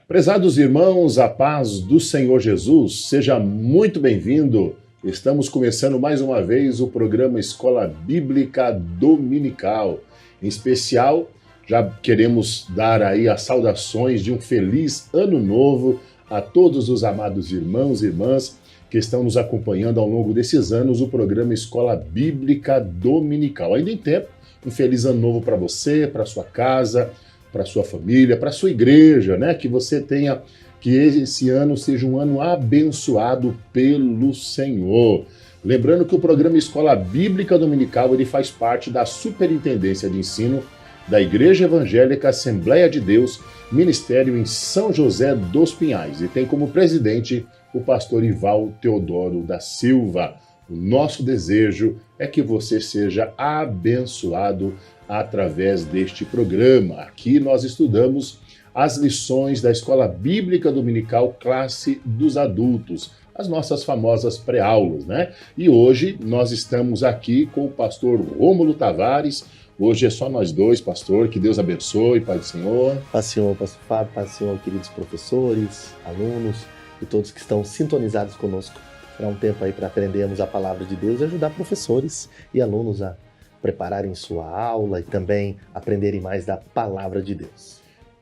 Prezados irmãos, a paz do Senhor Jesus, seja muito bem-vindo. Estamos começando mais uma vez o programa Escola Bíblica Dominical. Em especial, já queremos dar aí as saudações de um feliz ano novo a todos os amados irmãos e irmãs que estão nos acompanhando ao longo desses anos, o programa Escola Bíblica Dominical. Ainda em tempo, um feliz ano novo para você, para sua casa, para sua família, para sua igreja, né? Que você tenha, que esse ano seja um ano abençoado pelo Senhor. Lembrando que o programa Escola Bíblica Dominical, ele faz parte da Superintendência de Ensino da Igreja Evangélica Assembleia de Deus, Ministério em São José dos Pinhais, e tem como presidente o pastor Ival Teodoro da Silva. O nosso desejo é que você seja abençoado através deste programa. Aqui nós estudamos as lições da Escola Bíblica Dominical Classe dos Adultos, as nossas famosas pré-aulas, né? E hoje nós estamos aqui com o pastor Rômulo Tavares. Hoje é só nós dois, pastor. Que Deus abençoe, Pai do Senhor. Paz do Senhor, pastor Fábio, paz do Senhor, queridos professores, alunos e todos que estão sintonizados conosco. Será um tempo aí para aprendermos a palavra de Deus e ajudar professores e alunos a prepararem sua aula e também aprenderem mais da palavra de Deus.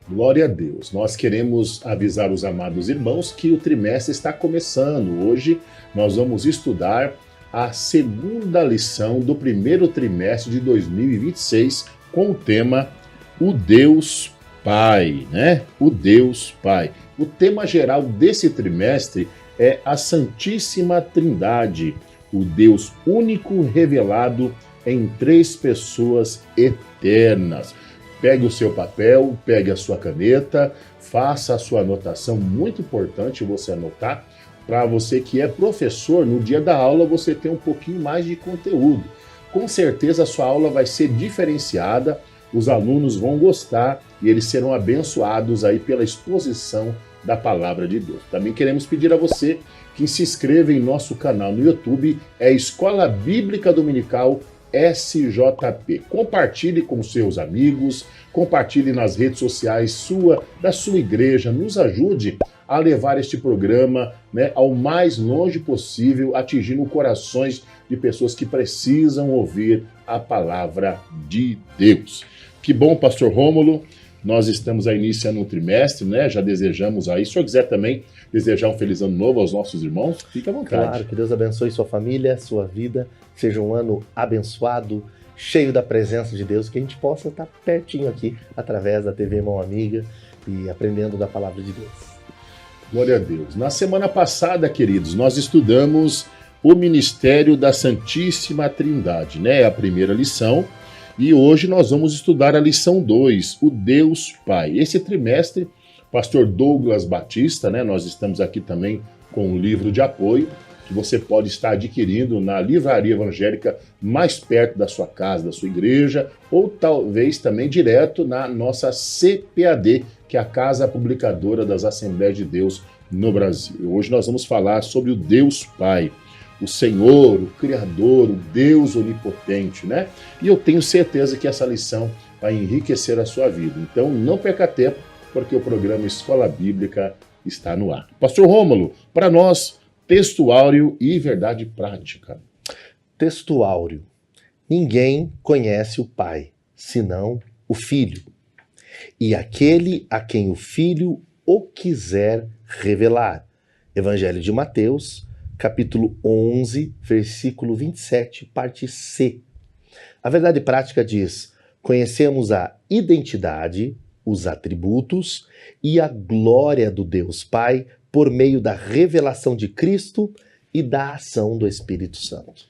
Glória a Deus. Nós queremos avisar os amados irmãos que o trimestre está começando. Hoje nós vamos estudar a segunda lição do primeiro trimestre de 2026 com o tema O Deus Pai, né? O Deus Pai. O tema geral desse trimestre é a Santíssima Trindade, o Deus único revelado em três pessoas eternas. Pegue o seu papel, pegue a sua caneta, faça a sua anotação, muito importante você anotar, para você que é professor, no dia da aula você ter um pouquinho mais de conteúdo. Com certeza a sua aula vai ser diferenciada, os alunos vão gostar e eles serão abençoados aí pela exposição da palavra de Deus. Também queremos pedir a você que se inscreva em nosso canal no YouTube, é Escola Bíblica Dominical SJP. Compartilhe com seus amigos, compartilhe nas redes sociais da sua igreja, nos ajude a levar este programa, né, ao mais longe possível, atingindo corações de pessoas que precisam ouvir a palavra de Deus. Que bom, pastor Rômulo. Nós estamos aí iniciando um trimestre, né? Já desejamos aí. Se o senhor quiser também desejar um feliz ano novo aos nossos irmãos, fique à vontade. Claro, que Deus abençoe sua família, sua vida, seja um ano abençoado, cheio da presença de Deus, que a gente possa estar pertinho aqui, através da TV Irmão Amiga e aprendendo da palavra de Deus. Glória a Deus. Na semana passada, queridos, nós estudamos o ministério da Santíssima Trindade, né? A primeira lição. E hoje nós vamos estudar a lição 2, o Deus Pai. Esse trimestre, pastor Douglas Batista, né? Nós estamos aqui também com um livro de apoio que você pode estar adquirindo na livraria evangélica mais perto da sua casa, da sua igreja, ou talvez também direto na nossa CPAD, que é a Casa Publicadora das Assembleias de Deus no Brasil. Hoje nós vamos falar sobre o Deus Pai. O Senhor, o Criador, o Deus onipotente, né? E eu tenho certeza que essa lição vai enriquecer a sua vida. Então, não perca tempo, porque o programa Escola Bíblica está no ar. Pastor Rômulo, para nós, texto áureo e verdade prática. Texto áureo. Ninguém conhece o Pai, senão o Filho, e aquele a quem o Filho o quiser revelar. Evangelho de Mateus, capítulo 11, versículo 27, parte C. A verdade prática diz: conhecemos a identidade, os atributos e a glória do Deus Pai por meio da revelação de Cristo e da ação do Espírito Santo.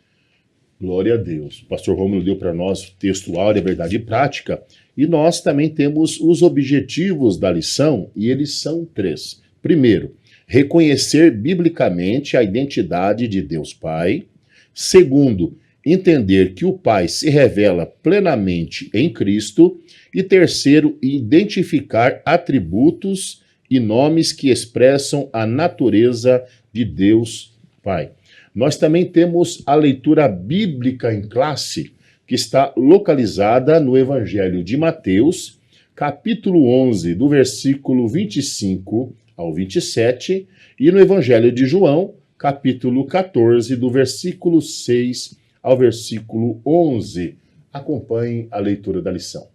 Glória a Deus. O pastor Rômulo deu para nós o texto áureo, a verdade prática, e nós também temos os objetivos da lição, e eles são 3. Primeiro, reconhecer biblicamente a identidade de Deus Pai. Segundo, entender que o Pai se revela plenamente em Cristo. E terceiro, identificar atributos e nomes que expressam a natureza de Deus Pai. Nós também temos a leitura bíblica em classe, que está localizada no Evangelho de Mateus, capítulo 11, do versículo 25 ao 27, e no Evangelho de João, capítulo 14, do versículo 6 ao versículo 11. Acompanhem a leitura da lição.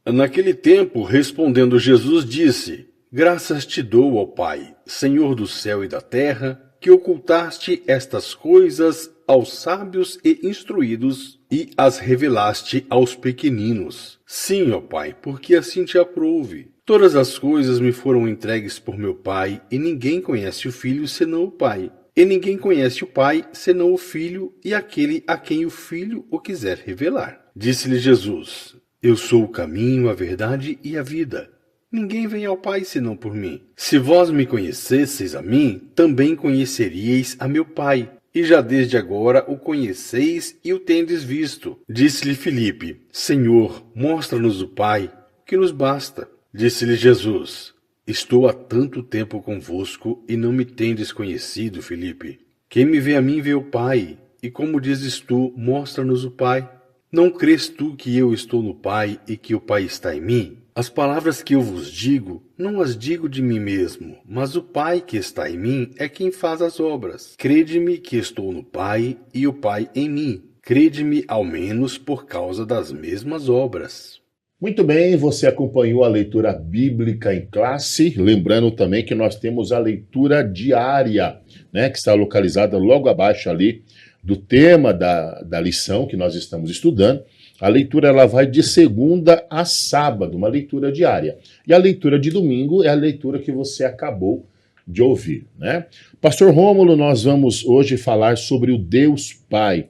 Naquele tempo, respondendo Jesus, disse: Graças te dou, ó Pai, Senhor do céu e da terra, que ocultaste estas coisas aos sábios e instruídos e as revelaste aos pequeninos. Sim, ó Pai, porque assim te aprouve. Todas as coisas me foram entregues por meu Pai, e ninguém conhece o Filho senão o Pai. E ninguém conhece o Pai senão o Filho e aquele a quem o Filho o quiser revelar. Disse-lhe Jesus: Eu sou o caminho, a verdade e a vida. Ninguém vem ao Pai senão por mim. Se vós me conhecesseis a mim, também conheceríeis a meu Pai. E já desde agora o conheceis e o tendes visto. Disse-lhe Filipe: Senhor, mostra-nos o Pai, que nos basta. Disse-lhe Jesus: Estou há tanto tempo convosco e não me tendes conhecido, Filipe. Quem me vê a mim vê o Pai. E como dizes tu, mostra-nos o Pai. Não crês tu que eu estou no Pai e que o Pai está em mim? As palavras que eu vos digo, não as digo de mim mesmo, mas o Pai que está em mim é quem faz as obras. Crede-me que estou no Pai e o Pai em mim. Crede-me ao menos por causa das mesmas obras. Muito bem, você acompanhou a leitura bíblica em classe, lembrando também que nós temos a leitura diária, né, que está localizada logo abaixo ali do tema da lição que nós estamos estudando. A leitura ela vai de segunda a sábado, uma leitura diária. E a leitura de domingo é a leitura que você acabou de ouvir, né? Pastor Rômulo, nós vamos hoje falar sobre o Deus Pai.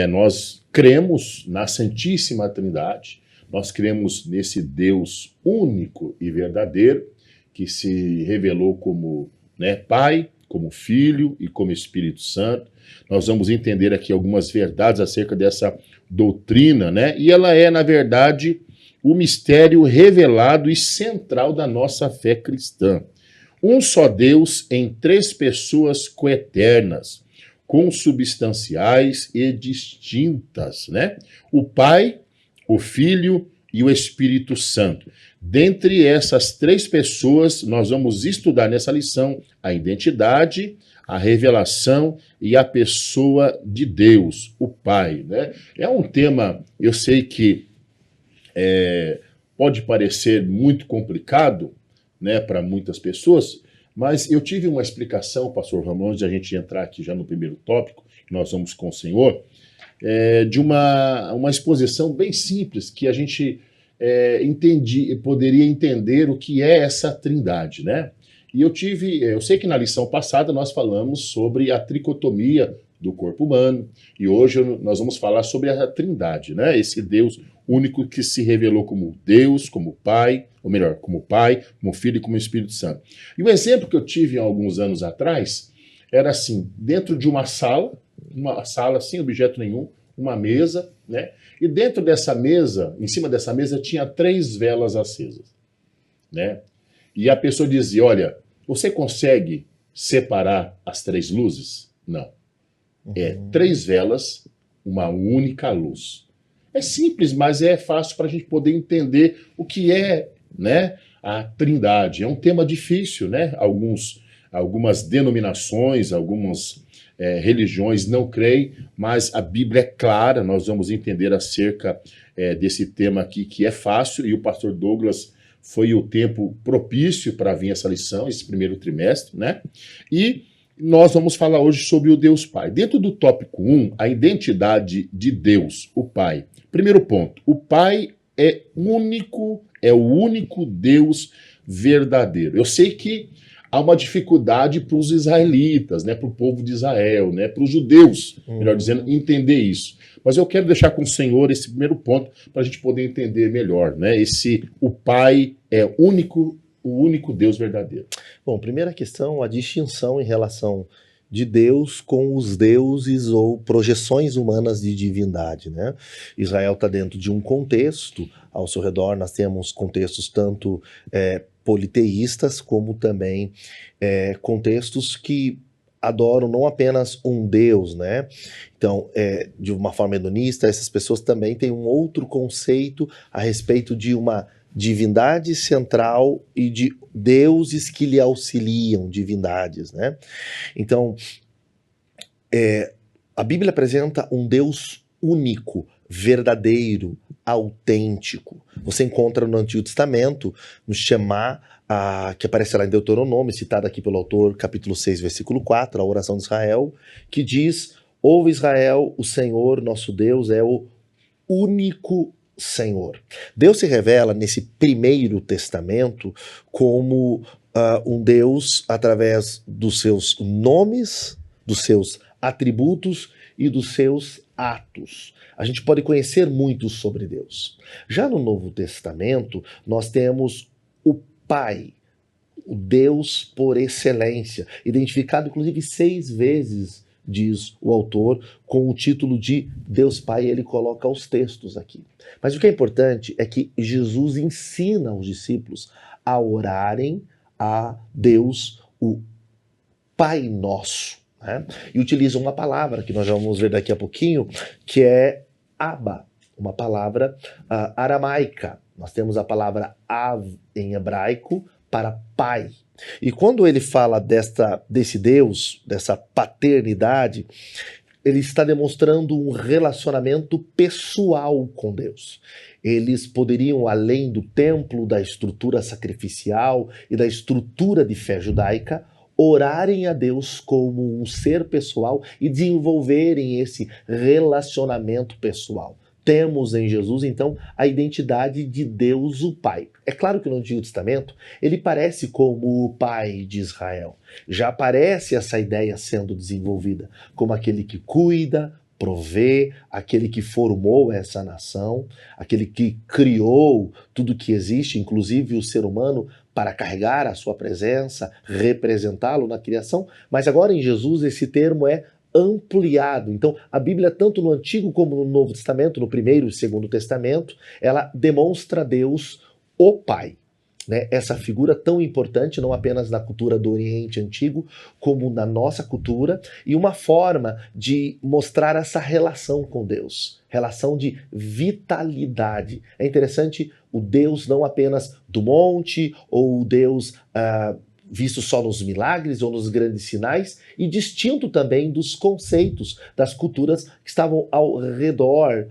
Nós cremos na Santíssima Trindade, nós cremos nesse Deus único e verdadeiro, que se revelou como, né, Pai, como Filho e como Espírito Santo. Nós vamos entender aqui algumas verdades acerca dessa doutrina, né? E ela é, na verdade, o mistério revelado e central da nossa fé cristã. Um só Deus em três pessoas coeternas, consubstanciais e distintas, né? O Pai, o Filho e o Espírito Santo. Dentre essas três pessoas, nós vamos estudar nessa lição a identidade, a revelação e a pessoa de Deus, o Pai, né? É um tema, eu sei que pode parecer muito complicado, né, para muitas pessoas, mas eu tive uma explicação, pastor Ramon, antes de a gente entrar aqui já no primeiro tópico, que nós vamos com o Senhor, de uma exposição bem simples, que a gente poderia entender o que é essa trindade, né? E eu sei que na lição passada nós falamos sobre a tricotomia do corpo humano, e hoje nós vamos falar sobre a trindade, né? Esse Deus único que se revelou como Deus, como Pai, ou melhor, como Pai, como Filho e como Espírito Santo. E o exemplo que eu tive há alguns anos atrás era assim, dentro de uma sala sem objeto nenhum, uma mesa, né? E dentro dessa mesa, em cima dessa mesa, tinha 3 velas acesas, né? E a pessoa dizia, olha, você consegue separar as 3 luzes? Não. 3 velas, uma única luz. É simples, mas é fácil para a gente poder entender o que é, né, a trindade. É um tema difícil, né? Algumas denominações, algumas religiões não creem, mas a Bíblia é clara, nós vamos entender acerca desse tema aqui, que é fácil, e o pastor Douglas foi o tempo propício para vir essa lição, esse primeiro trimestre, né? E nós vamos falar hoje sobre o Deus Pai. Dentro do tópico 1, a identidade de Deus, o Pai. Primeiro ponto, o Pai é o único Deus verdadeiro. Eu sei que há uma dificuldade para os israelitas, né, para o povo de Israel, né, para os judeus, melhor dizendo, entender isso. Mas eu quero deixar com o Senhor esse primeiro ponto para a gente poder entender melhor, né? O Pai é o único Deus verdadeiro. Bom, primeira questão, a distinção em relação de Deus com os deuses ou projeções humanas de divindade, né? Israel está dentro de um contexto, ao seu redor nós temos contextos tanto politeístas como também contextos que adoram não apenas um Deus, né? Então, de uma forma hedonista, essas pessoas também têm um outro conceito a respeito de uma divindade central e de deuses que lhe auxiliam, divindades, né? Então, a Bíblia apresenta um Deus único, verdadeiro, autêntico. Você encontra no Antigo Testamento, no Shema, que aparece lá em Deuteronômio, citado aqui pelo autor, capítulo 6, versículo 4, a oração de Israel, que diz: ouve Israel, o Senhor nosso Deus é o único Senhor. Deus se revela nesse primeiro testamento como um Deus através dos seus nomes, dos seus atributos e dos seus atos. A gente pode conhecer muito sobre Deus. Já no Novo Testamento, nós temos o Pai, o Deus por excelência, identificado inclusive 6 vezes, diz o autor, com o título de Deus Pai. Ele coloca os textos aqui. Mas o que é importante é que Jesus ensina os discípulos a orarem a Deus, o Pai Nosso, né? E utiliza uma palavra que nós já vamos ver daqui a pouquinho, que é Abba, uma palavra aramaica. Nós temos a palavra Av em hebraico para pai. E quando ele fala desse Deus, dessa paternidade, ele está demonstrando um relacionamento pessoal com Deus. Eles poderiam, além do templo, da estrutura sacrificial e da estrutura de fé judaica, orarem a Deus como um ser pessoal e desenvolverem esse relacionamento pessoal. Temos em Jesus, então, a identidade de Deus o Pai. É claro que no Antigo Testamento ele parece como o Pai de Israel. Já aparece essa ideia sendo desenvolvida como aquele que cuida, provê, aquele que formou essa nação, aquele que criou tudo que existe, inclusive o ser humano, para carregar a sua presença, representá-lo na criação. Mas agora em Jesus esse termo é ampliado. Então, a Bíblia, tanto no Antigo como no Novo Testamento, no Primeiro e Segundo Testamento, ela demonstra Deus, o Pai, né? Essa figura tão importante, não apenas na cultura do Oriente Antigo, como na nossa cultura, e uma forma de mostrar essa relação com Deus, relação de vitalidade. É interessante o Deus não apenas do monte, ou o Deus visto só nos milagres ou nos grandes sinais, e distinto também dos conceitos das culturas que estavam ao redor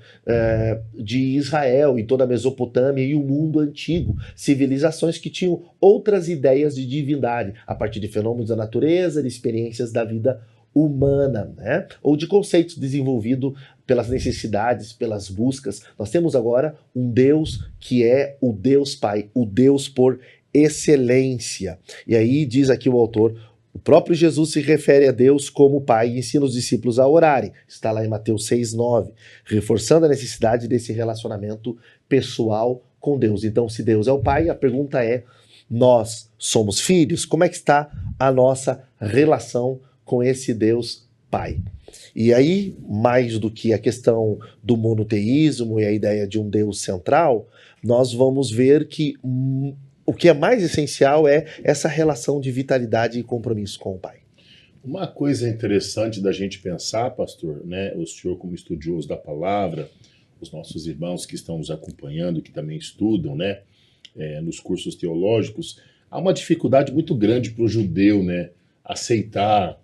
de Israel e toda a Mesopotâmia e o mundo antigo, civilizações que tinham outras ideias de divindade, a partir de fenômenos da natureza, de experiências da vida humana, né? Ou de conceitos desenvolvidos pelas necessidades, pelas buscas. Nós temos agora um Deus que é o Deus Pai, o Deus por excelência. E aí diz aqui o autor, o próprio Jesus se refere a Deus como Pai e ensina os discípulos a orarem. Está lá em Mateus 6:9, reforçando a necessidade desse relacionamento pessoal com Deus. Então, se Deus é o Pai, a pergunta é, nós somos filhos? Como é que está a nossa relação com esse Deus Pai? E aí, mais do que a questão do monoteísmo e a ideia de um Deus central, nós vamos ver que o que é mais essencial é essa relação de vitalidade e compromisso com o Pai. Uma coisa interessante da gente pensar, pastor, né, o senhor como estudioso da palavra, os nossos irmãos que estão nos acompanhando, que também estudam, né, nos cursos teológicos, há uma dificuldade muito grande para o judeu, né, aceitar.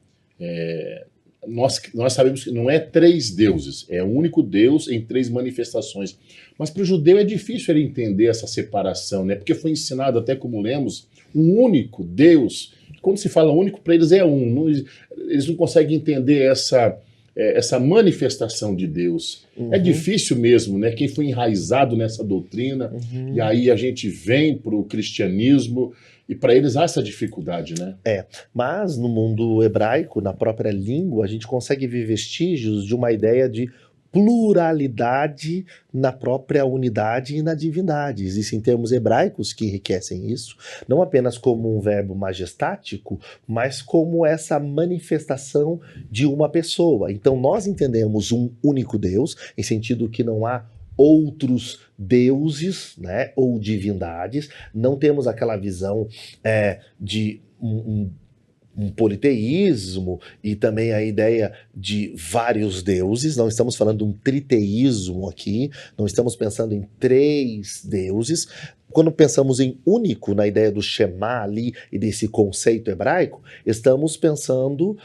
Nós sabemos que não é 3 deuses, é um único Deus em 3 manifestações. Mas para o judeu é difícil ele entender essa separação, né? Porque foi ensinado, até como lemos, um único Deus. Quando se fala único, para eles é um. Eles não conseguem entender essa manifestação de Deus. É difícil mesmo, né? Quem foi enraizado nessa doutrina, e aí a gente vem para o cristianismo, e para eles há essa dificuldade, né? Mas no mundo hebraico, na própria língua, a gente consegue ver vestígios de uma ideia de pluralidade na própria unidade e na divindade. Existem termos hebraicos que enriquecem isso, não apenas como um verbo majestático, mas como essa manifestação de uma pessoa. Então nós entendemos um único Deus, em sentido que não há outros deuses, né, ou divindades. Não temos aquela visão de um politeísmo e também a ideia de vários deuses. Não estamos falando de um triteísmo aqui, não estamos pensando em 3 deuses. Quando pensamos em único, na ideia do Shema ali e desse conceito hebraico, estamos pensando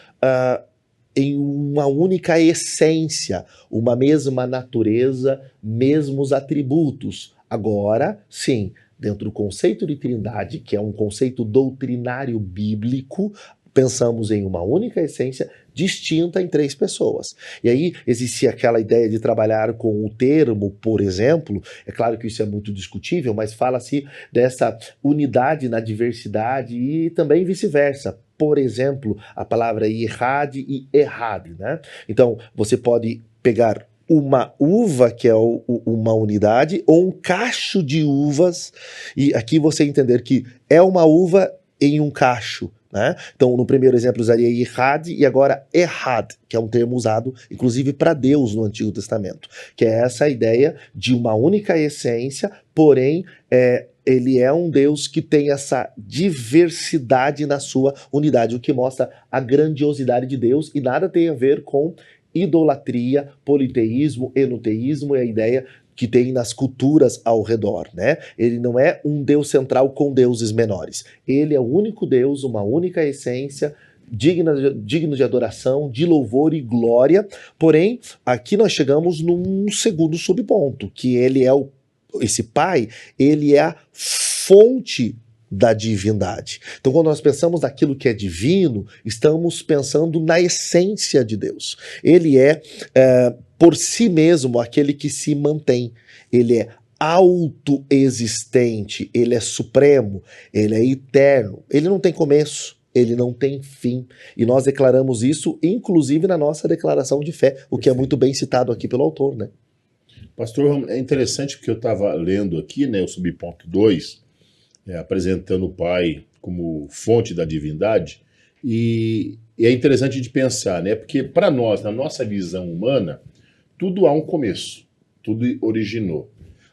em uma única essência, uma mesma natureza, mesmos atributos. Agora, sim, dentro do conceito de trindade, que é um conceito doutrinário bíblico, pensamos em uma única essência distinta em 3 pessoas. E aí existia aquela ideia de trabalhar com o termo, por exemplo, é claro que isso é muito discutível, mas fala-se dessa unidade na diversidade e também vice-versa. Por exemplo, a palavra Ihad e Ehad, né? Então, você pode pegar uma uva, que é uma unidade, ou um cacho de uvas, e aqui você entender que é uma uva em um cacho, né? Então, no primeiro exemplo, usaria Ihad e agora Ehad, que é um termo usado, inclusive, para Deus no Antigo Testamento, que é essa ideia de uma única essência, porém, ele é um Deus que tem essa diversidade na sua unidade, o que mostra a grandiosidade de Deus e nada tem a ver com idolatria, politeísmo, enoteísmo e a ideia que tem nas culturas ao redor, né? Ele não é um Deus central com deuses menores. Ele é o único Deus, uma única essência, digno de adoração, de louvor e glória. Porém, aqui nós chegamos num segundo subponto, que ele é esse Pai, ele é a fonte da divindade. Então, quando nós pensamos naquilo que é divino, estamos pensando na essência de Deus. Ele é, por si mesmo, aquele que se mantém. Ele é autoexistente, ele é supremo, ele é eterno. Ele não tem começo, ele não tem fim. E nós declaramos isso, inclusive, na nossa declaração de fé, o que é muito bem citado aqui pelo autor, né? Pastor, é interessante porque eu estava lendo aqui, né, o subponto 2, apresentando o Pai como fonte da divindade, e é interessante de pensar, né, porque para nós, na nossa visão humana, tudo há um começo, tudo originou.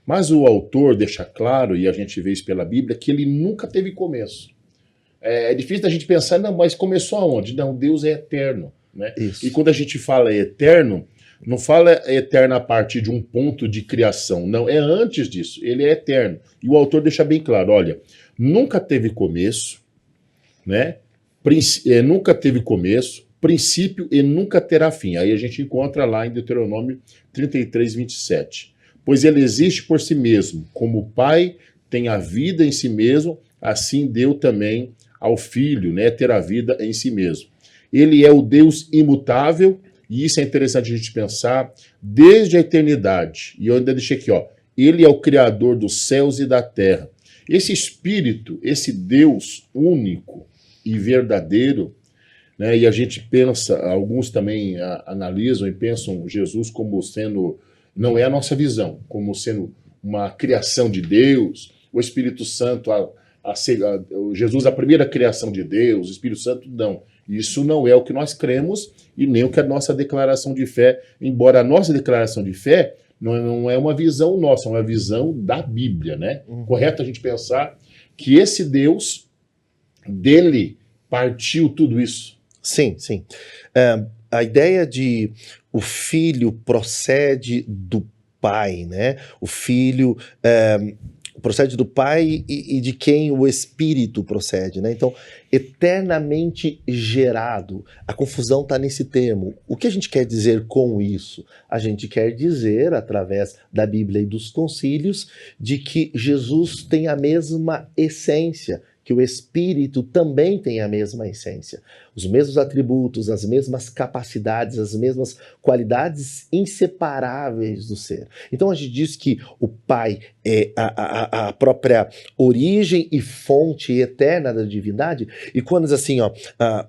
Mas o autor deixa claro, e a gente vê isso pela Bíblia, que ele nunca teve começo. É difícil da gente pensar, não, mas começou aonde? Não, Deus é eterno, né? Isso. E quando a gente fala eterno, não fala eterno a partir de um ponto de criação, não, é antes disso, ele é eterno. E o autor deixa bem claro, olha, nunca teve começo, né? Nunca teve começo, princípio e nunca terá fim. Aí a gente encontra lá em Deuteronômio 33, 27. Pois ele existe por si mesmo, como o Pai tem a vida em si mesmo, assim deu também ao Filho, né, ter a vida em si mesmo. Ele é o Deus imutável, e isso é interessante a gente pensar, desde a eternidade. E eu ainda deixei aqui, ó, ele é o Criador dos céus e da terra. Esse Espírito, esse Deus único e verdadeiro, né, e a gente pensa, alguns também analisam e pensam Jesus como sendo, não é a nossa visão, como sendo uma criação de Deus, o Espírito Santo, Jesus a primeira criação de Deus, o Espírito Santo não. Isso não é o que nós cremos e nem o que a nossa declaração de fé, embora a nossa declaração de fé não é uma visão nossa, é uma visão da Bíblia, né? Correto a gente pensar que esse Deus, dele partiu tudo isso. Sim, sim. A ideia de o filho procede do pai, né? O filho procede do pai e de quem o espírito procede, né? Então, eternamente gerado. A confusão está nesse termo. O que a gente quer dizer com isso? A gente quer dizer, através da Bíblia e dos concílios, de que Jesus tem a mesma essência, que o Espírito também tem a mesma essência, os mesmos atributos, as mesmas capacidades, as mesmas qualidades inseparáveis do ser. Então a gente diz que o Pai é a própria origem e fonte eterna da divindade, e quando diz assim, ó,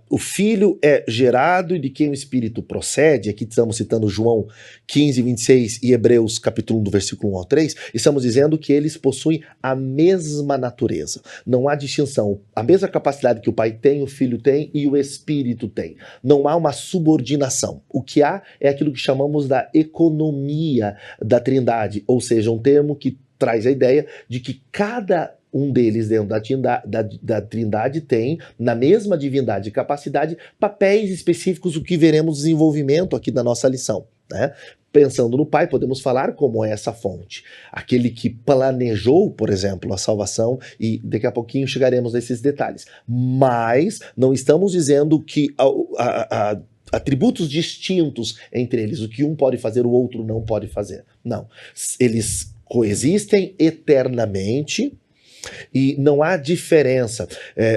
o Filho é gerado e de quem o Espírito procede, aqui estamos citando João 15, 26 e Hebreus capítulo 1, do versículo 1 ao 3, estamos dizendo que eles possuem a mesma natureza, não há distinção, a mesma capacidade que o Pai tem, o Filho tem e o Espírito tem. Não há uma subordinação. O que há é aquilo que chamamos da economia da Trindade, ou seja, um termo que traz a ideia de que cada um deles dentro da Trindade tem, na mesma divindade e capacidade, papéis específicos, o que veremos desenvolvimento aqui na nossa lição, né? Pensando no Pai, podemos falar como é essa fonte. Aquele que planejou, por exemplo, a salvação, e daqui a pouquinho chegaremos nesses detalhes. Mas não estamos dizendo que atributos distintos entre eles, o que um pode fazer, o outro não pode fazer. Não. Eles coexistem eternamente e não há diferença.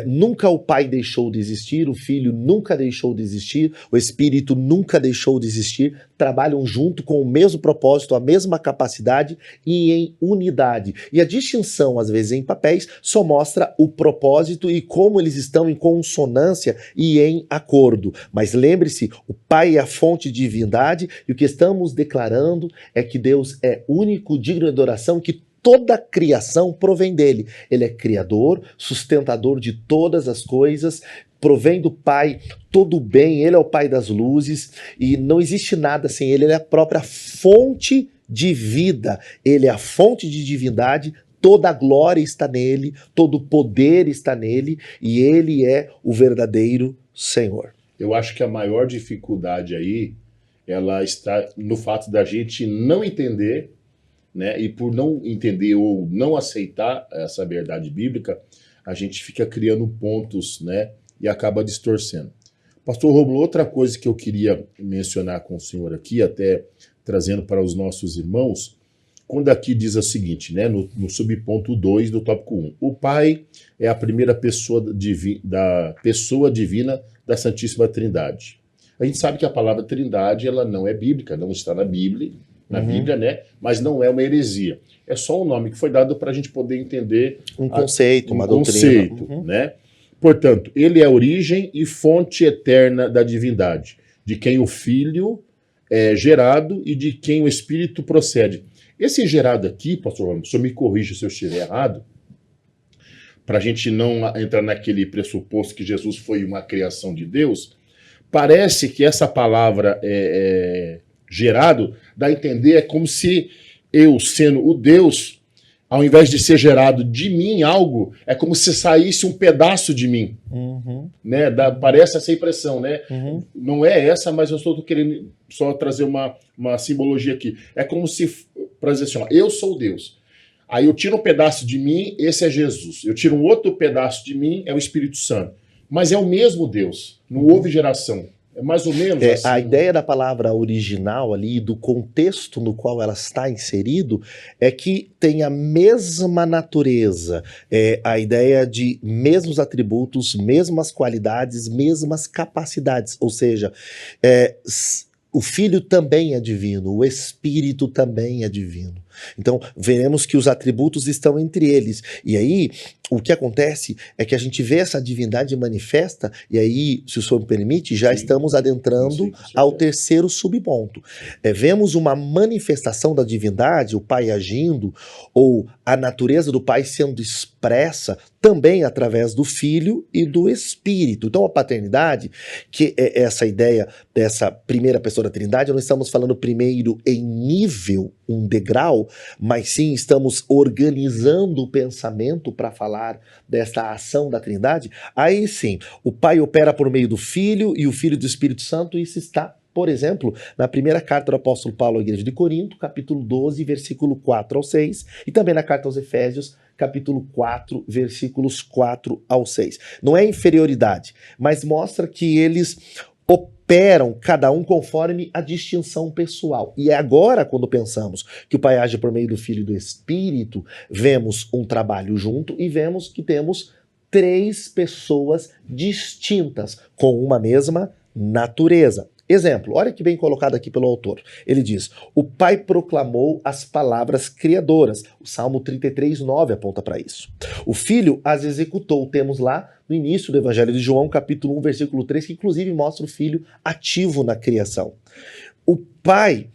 Nunca o Pai deixou de existir, o Filho nunca deixou de existir, o Espírito nunca deixou de existir, trabalham junto com o mesmo propósito, a mesma capacidade e em unidade. E a distinção, às vezes, em papéis, só mostra o propósito e como eles estão em consonância e em acordo. Mas lembre-se, o Pai é a fonte de divindade e o que estamos declarando é que Deus é único, digno de adoração, que toda a criação provém dele. Ele é criador, sustentador de todas as coisas, provém do Pai todo o bem, ele é o Pai das luzes e não existe nada sem ele, ele é a própria fonte de vida, ele é a fonte de divindade, toda a glória está nele, todo o poder está nele e ele é o verdadeiro Senhor. Eu acho que a maior dificuldade aí, ela está no fato da gente não entender, né? E por não entender ou não aceitar essa verdade bíblica, a gente fica criando pontos, né? E acaba distorcendo. Pastor Rômulo, outra coisa que eu queria mencionar com o senhor aqui, até trazendo para os nossos irmãos, quando aqui diz o seguinte, né? No subponto 2 do tópico 1, o Pai é a primeira pessoa da pessoa divina da Santíssima Trindade. A gente sabe que a palavra Trindade ela não é bíblica, não está na Bíblia, né? Mas não é uma heresia. É só um nome que foi dado para a gente poder entender um conceito, uma doutrina. Né? Portanto, ele é a origem e fonte eterna da divindade, de quem o Filho é gerado e de quem o Espírito procede. Esse gerado aqui, pastor Rômulo, o senhor me corrija se eu estiver errado, para a gente não entrar naquele pressuposto que Jesus foi uma criação de Deus, parece que essa palavra gerado, dá a entender, é como se eu, sendo o Deus, ao invés de ser gerado de mim algo, é como se saísse um pedaço de mim. Né? Parece essa impressão, né? Não é essa, mas eu estou querendo só trazer uma simbologia aqui. É como se, para dizer assim, ó, eu sou Deus. Aí eu tiro um pedaço de mim, esse é Jesus. Eu tiro um outro pedaço de mim, é o Espírito Santo. Mas é o mesmo Deus, não houve geração. É mais ou menos assim. A ideia da palavra original ali, do contexto no qual ela está inserido, é que tem a mesma natureza, a ideia de mesmos atributos, mesmas qualidades, mesmas capacidades. Ou seja, o Filho também é divino, o Espírito também é divino. Então, veremos que os atributos estão entre eles. E aí, o que acontece é que a gente vê essa divindade manifesta, e aí, se o senhor me permite, já estamos adentrando ao terceiro subponto. Vemos uma manifestação da divindade, o Pai agindo, ou a natureza do Pai sendo expressa também através do Filho e do Espírito. Então, a paternidade, que é essa ideia dessa primeira pessoa da Trindade, não estamos falando primeiro em nível, um degrau, mas sim estamos organizando o pensamento para falar dessa ação da Trindade. Aí sim, o Pai opera por meio do Filho e o Filho do Espírito Santo, e isso está, por exemplo, na primeira carta do apóstolo Paulo à igreja de Corinto, capítulo 12, versículo 4 ao 6, e também na carta aos Efésios, capítulo 4, versículos 4 ao 6. Não é inferioridade, mas mostra que eles operam cada um conforme a distinção pessoal. E é agora, quando pensamos que o Pai age por meio do Filho e do Espírito, vemos um trabalho junto e vemos que temos três pessoas distintas com uma mesma natureza. Exemplo, olha que bem colocado aqui pelo autor. Ele diz, o Pai proclamou as palavras criadoras. O Salmo 33:9 aponta para isso. O Filho as executou. Temos lá no início do Evangelho de João, capítulo 1, versículo 3, que inclusive mostra o Filho ativo na criação. O Pai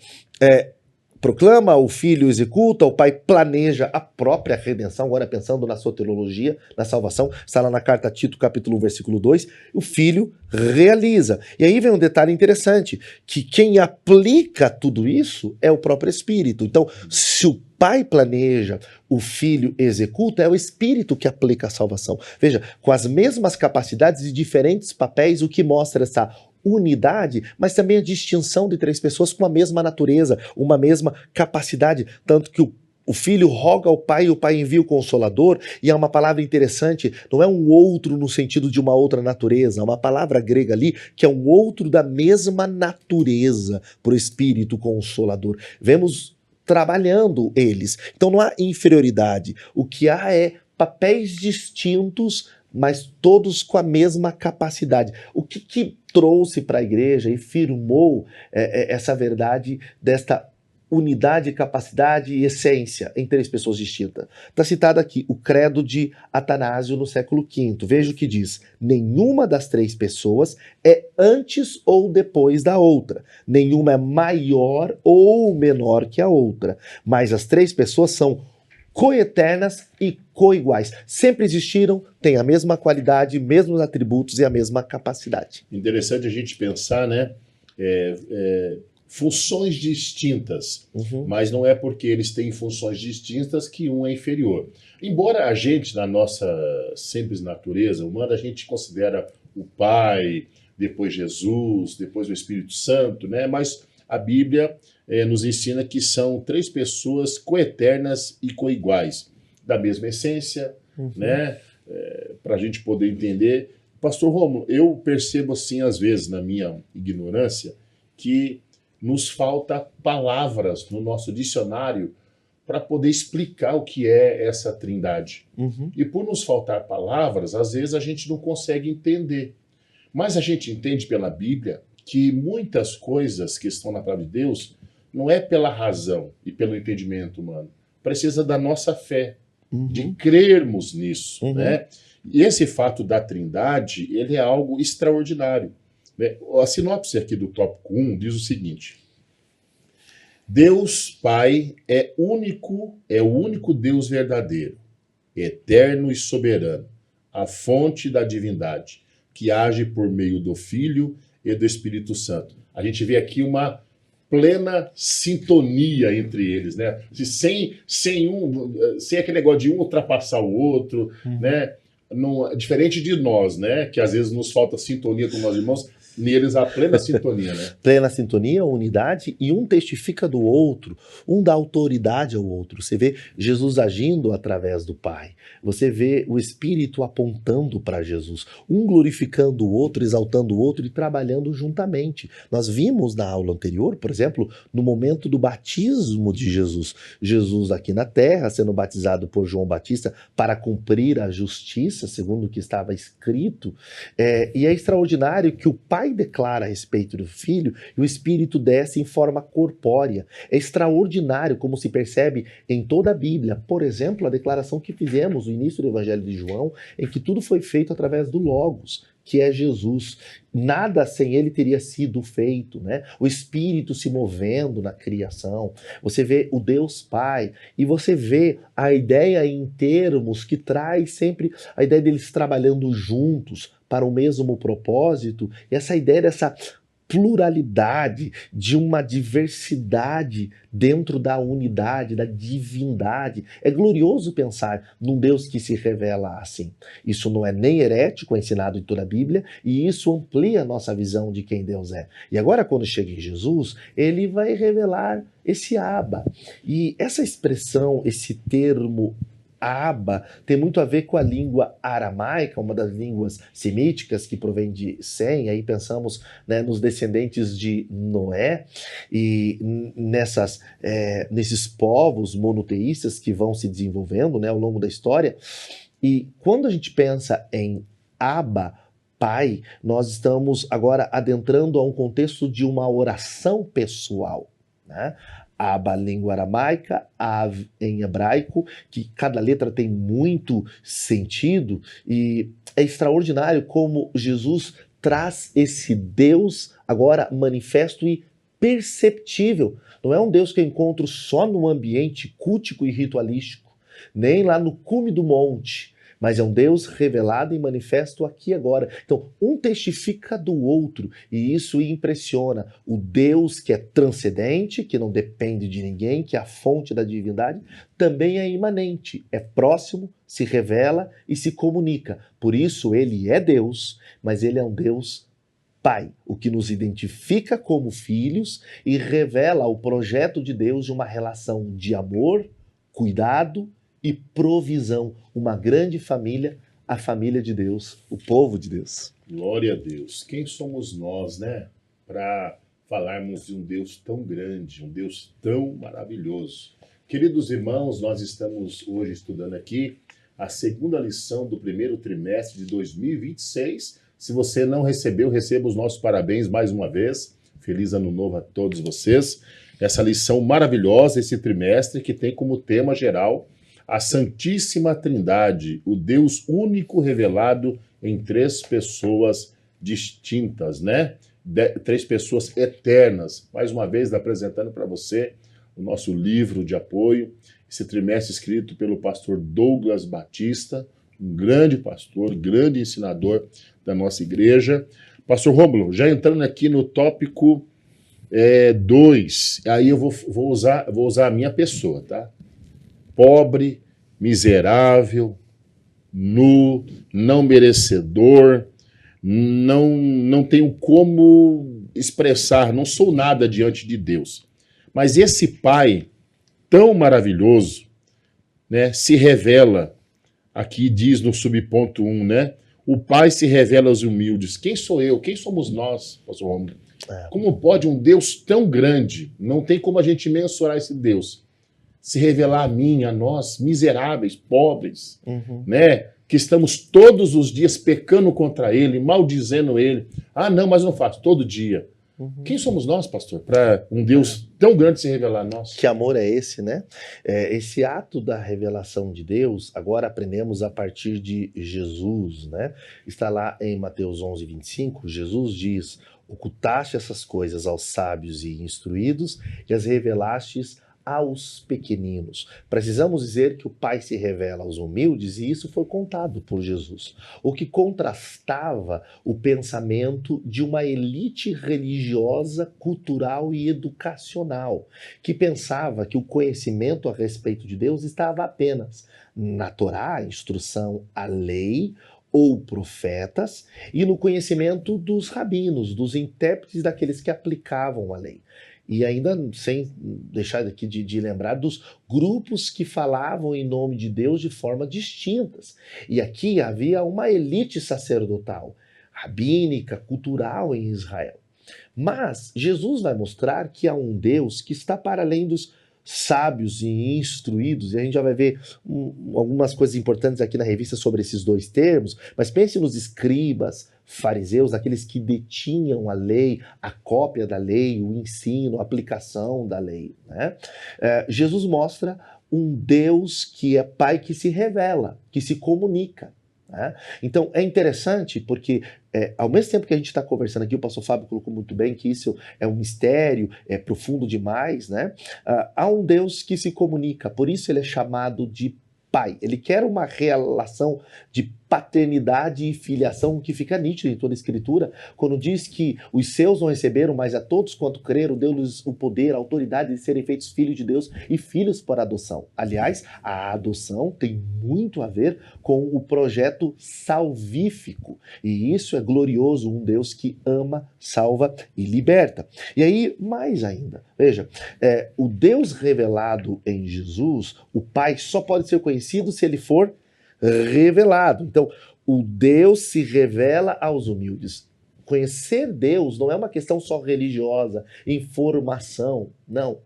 proclama, o Filho executa, o Pai planeja a própria redenção, agora pensando na soteriologia, na salvação, está lá na carta a Tito, capítulo 1, versículo 2, o Filho realiza. E aí vem um detalhe interessante, que quem aplica tudo isso é o próprio Espírito. Então, se o Pai planeja, o Filho executa, é o Espírito que aplica a salvação. Veja, com as mesmas capacidades e diferentes papéis, o que mostra essa unidade, mas também a distinção de três pessoas com a mesma natureza, uma mesma capacidade, tanto que o Filho roga ao Pai e o Pai envia o Consolador, e é uma palavra interessante, não é um outro no sentido de uma outra natureza, é uma palavra grega ali que é um outro da mesma natureza para o Espírito Consolador. Vemos trabalhando eles. Então não há inferioridade, o que há é papéis distintos, mas todos com a mesma capacidade. O que trouxe para a igreja e firmou essa verdade desta unidade, capacidade e essência em três pessoas distintas? Está citado aqui o credo de Atanásio no século V. Veja o que diz: nenhuma das três pessoas é antes ou depois da outra. Nenhuma é maior ou menor que a outra. Mas as três pessoas são coeternas e coiguais. Sempre existiram, têm a mesma qualidade, mesmos atributos e a mesma capacidade. Interessante a gente pensar, né? Funções distintas, mas não é porque eles têm funções distintas que um é inferior. Embora a gente, na nossa simples natureza humana, a gente considera o Pai, depois Jesus, depois o Espírito Santo, né? Mas a Bíblia nos ensina que são três pessoas coeternas e coiguais, da mesma essência, né? Para a gente poder entender. Pastor Rômulo, eu percebo assim, às vezes, na minha ignorância, que nos falta palavras no nosso dicionário para poder explicar o que é essa trindade. E por nos faltar palavras, às vezes a gente não consegue entender. Mas a gente entende pela Bíblia que muitas coisas que estão na palavra de Deus não é pela razão e pelo entendimento humano. Precisa da nossa fé, de crermos nisso, né? E esse fato da trindade, ele é algo extraordinário. A sinopse aqui do tópico 1 diz o seguinte: Deus Pai é o único Deus verdadeiro, eterno e soberano, a fonte da divindade, que age por meio do Filho e do Espírito Santo. A gente vê aqui uma plena sintonia entre eles, né? Sem aquele negócio de um ultrapassar o outro, né? Diferente de nós, né? Que às vezes nos falta sintonia com nós irmãos, neles há plena sintonia, né? Plena sintonia, unidade, e um testifica do outro, um dá autoridade ao outro. Você vê Jesus agindo através do Pai, você vê o Espírito apontando para Jesus, um glorificando o outro, exaltando o outro e trabalhando juntamente. Nós vimos na aula anterior, por exemplo, no momento do batismo de Jesus, Jesus aqui na terra, sendo batizado por João Batista para cumprir a justiça, segundo o que estava escrito, e é extraordinário que o Pai declara a respeito do Filho e o Espírito desce em forma corpórea. É extraordinário como se percebe em toda a Bíblia. Por exemplo, a declaração que fizemos no início do Evangelho de João, em que tudo foi feito através do Logos, que é Jesus. Nada sem ele teria sido feito, né? O Espírito se movendo na criação. Você vê o Deus Pai e você vê a ideia em termos que traz sempre a ideia deles trabalhando juntos para o mesmo propósito, e essa ideia dessa pluralidade, de uma diversidade dentro da unidade, da divindade. É glorioso pensar num Deus que se revela assim. Isso não é nem herético, é ensinado em toda a Bíblia, e isso amplia a nossa visão de quem Deus é. E agora, quando chega em Jesus, ele vai revelar esse Abba. E essa expressão, esse termo Abba, tem muito a ver com a língua aramaica, uma das línguas semíticas que provém de Sem. Aí pensamos, né, nos descendentes de Noé e nesses povos monoteístas que vão se desenvolvendo, né, ao longo da história. E quando a gente pensa em Abba, Pai, nós estamos agora adentrando a um contexto de uma oração pessoal, né? Abba, língua aramaica, Av em hebraico, que cada letra tem muito sentido, e é extraordinário como Jesus traz esse Deus agora manifesto e perceptível. Não é um Deus que eu encontro só no ambiente cultico e ritualístico, nem lá no cume do monte, mas é um Deus revelado e manifesto aqui e agora. Então, um testifica do outro, e isso impressiona. O Deus que é transcendente, que não depende de ninguém, que é a fonte da divindade, também é imanente, é próximo, se revela e se comunica. Por isso, ele é Deus, mas ele é um Deus Pai, o que nos identifica como filhos e revela o projeto de Deus de uma relação de amor, cuidado e provisão. Uma grande família, a família de Deus, o povo de Deus. Glória a Deus. Quem somos nós, né? Para falarmos de um Deus tão grande, um Deus tão maravilhoso. Queridos irmãos, nós estamos hoje estudando aqui a segunda lição do primeiro trimestre de 2026. Se você não recebeu, receba os nossos parabéns mais uma vez. Feliz ano novo a todos vocês. Essa lição maravilhosa, esse trimestre, que tem como tema geral a Santíssima Trindade, o Deus único revelado em três pessoas distintas, né? Três pessoas eternas. Mais uma vez, apresentando para você o nosso livro de apoio, esse trimestre escrito pelo pastor Douglas Batista, um grande pastor, grande ensinador da nossa igreja. Pastor Rômulo, já entrando aqui no tópico 2, aí eu vou usar a minha pessoa, tá? Pobre, miserável, nu, não merecedor, não tenho como expressar, não sou nada diante de Deus. Mas esse Pai tão maravilhoso, né, se revela, aqui diz no subponto 1, né? O Pai se revela aos humildes. Quem sou eu? Quem somos nós, pastor Romulo? Como pode um Deus tão grande, não tem como a gente mensurar esse Deus, se revelar a mim, a nós, miseráveis, pobres, né? Que estamos todos os dias pecando contra Ele, maldizendo Ele. Ah, não, mas não faço, todo dia. Quem somos nós, pastor, para um Deus tão grande se revelar a nós? Que amor é esse, né? Esse ato da revelação de Deus, agora aprendemos a partir de Jesus, né? Está lá em Mateus 11, 25, Jesus diz: ocultaste essas coisas aos sábios e instruídos e as revelastes aos pequeninos. Precisamos dizer que o Pai se revela aos humildes, e isso foi contado por Jesus, o que contrastava o pensamento de uma elite religiosa, cultural e educacional, que pensava que o conhecimento a respeito de Deus estava apenas na Torá, a instrução, a lei, ou profetas, e no conhecimento dos rabinos, dos intérpretes, daqueles que aplicavam a lei. E ainda sem deixar aqui de lembrar dos grupos que falavam em nome de Deus de forma distintas. E aqui havia uma elite sacerdotal, rabínica, cultural em Israel. Mas Jesus vai mostrar que há um Deus que está para além dos sábios e instruídos, e a gente já vai ver algumas coisas importantes aqui na revista sobre esses dois termos, mas pense nos escribas, fariseus, aqueles que detinham a lei, a cópia da lei, o ensino, a aplicação da lei, né? Jesus mostra um Deus que é Pai, que se revela, que se comunica, né? Então é interessante porque ao mesmo tempo que a gente está conversando aqui, o pastor Fábio colocou muito bem que isso é um mistério, é profundo demais, né? Há um Deus que se comunica, por isso ele é chamado de Pai. Ele quer uma relação de paternidade e filiação que fica nítido em toda a Escritura, quando diz que os seus não receberam, mas a todos quanto creram, deu-lhes o poder, a autoridade de serem feitos filhos de Deus e filhos por adoção. Aliás, a adoção tem muito a ver com o projeto salvífico, e isso é glorioso, um Deus que ama, salva e liberta. E aí, mais ainda, veja, o Deus revelado em Jesus, o Pai, só pode ser conhecido se ele for revelado. Então, o Deus se revela aos humildes. Conhecer Deus não é uma questão só religiosa, informação, não.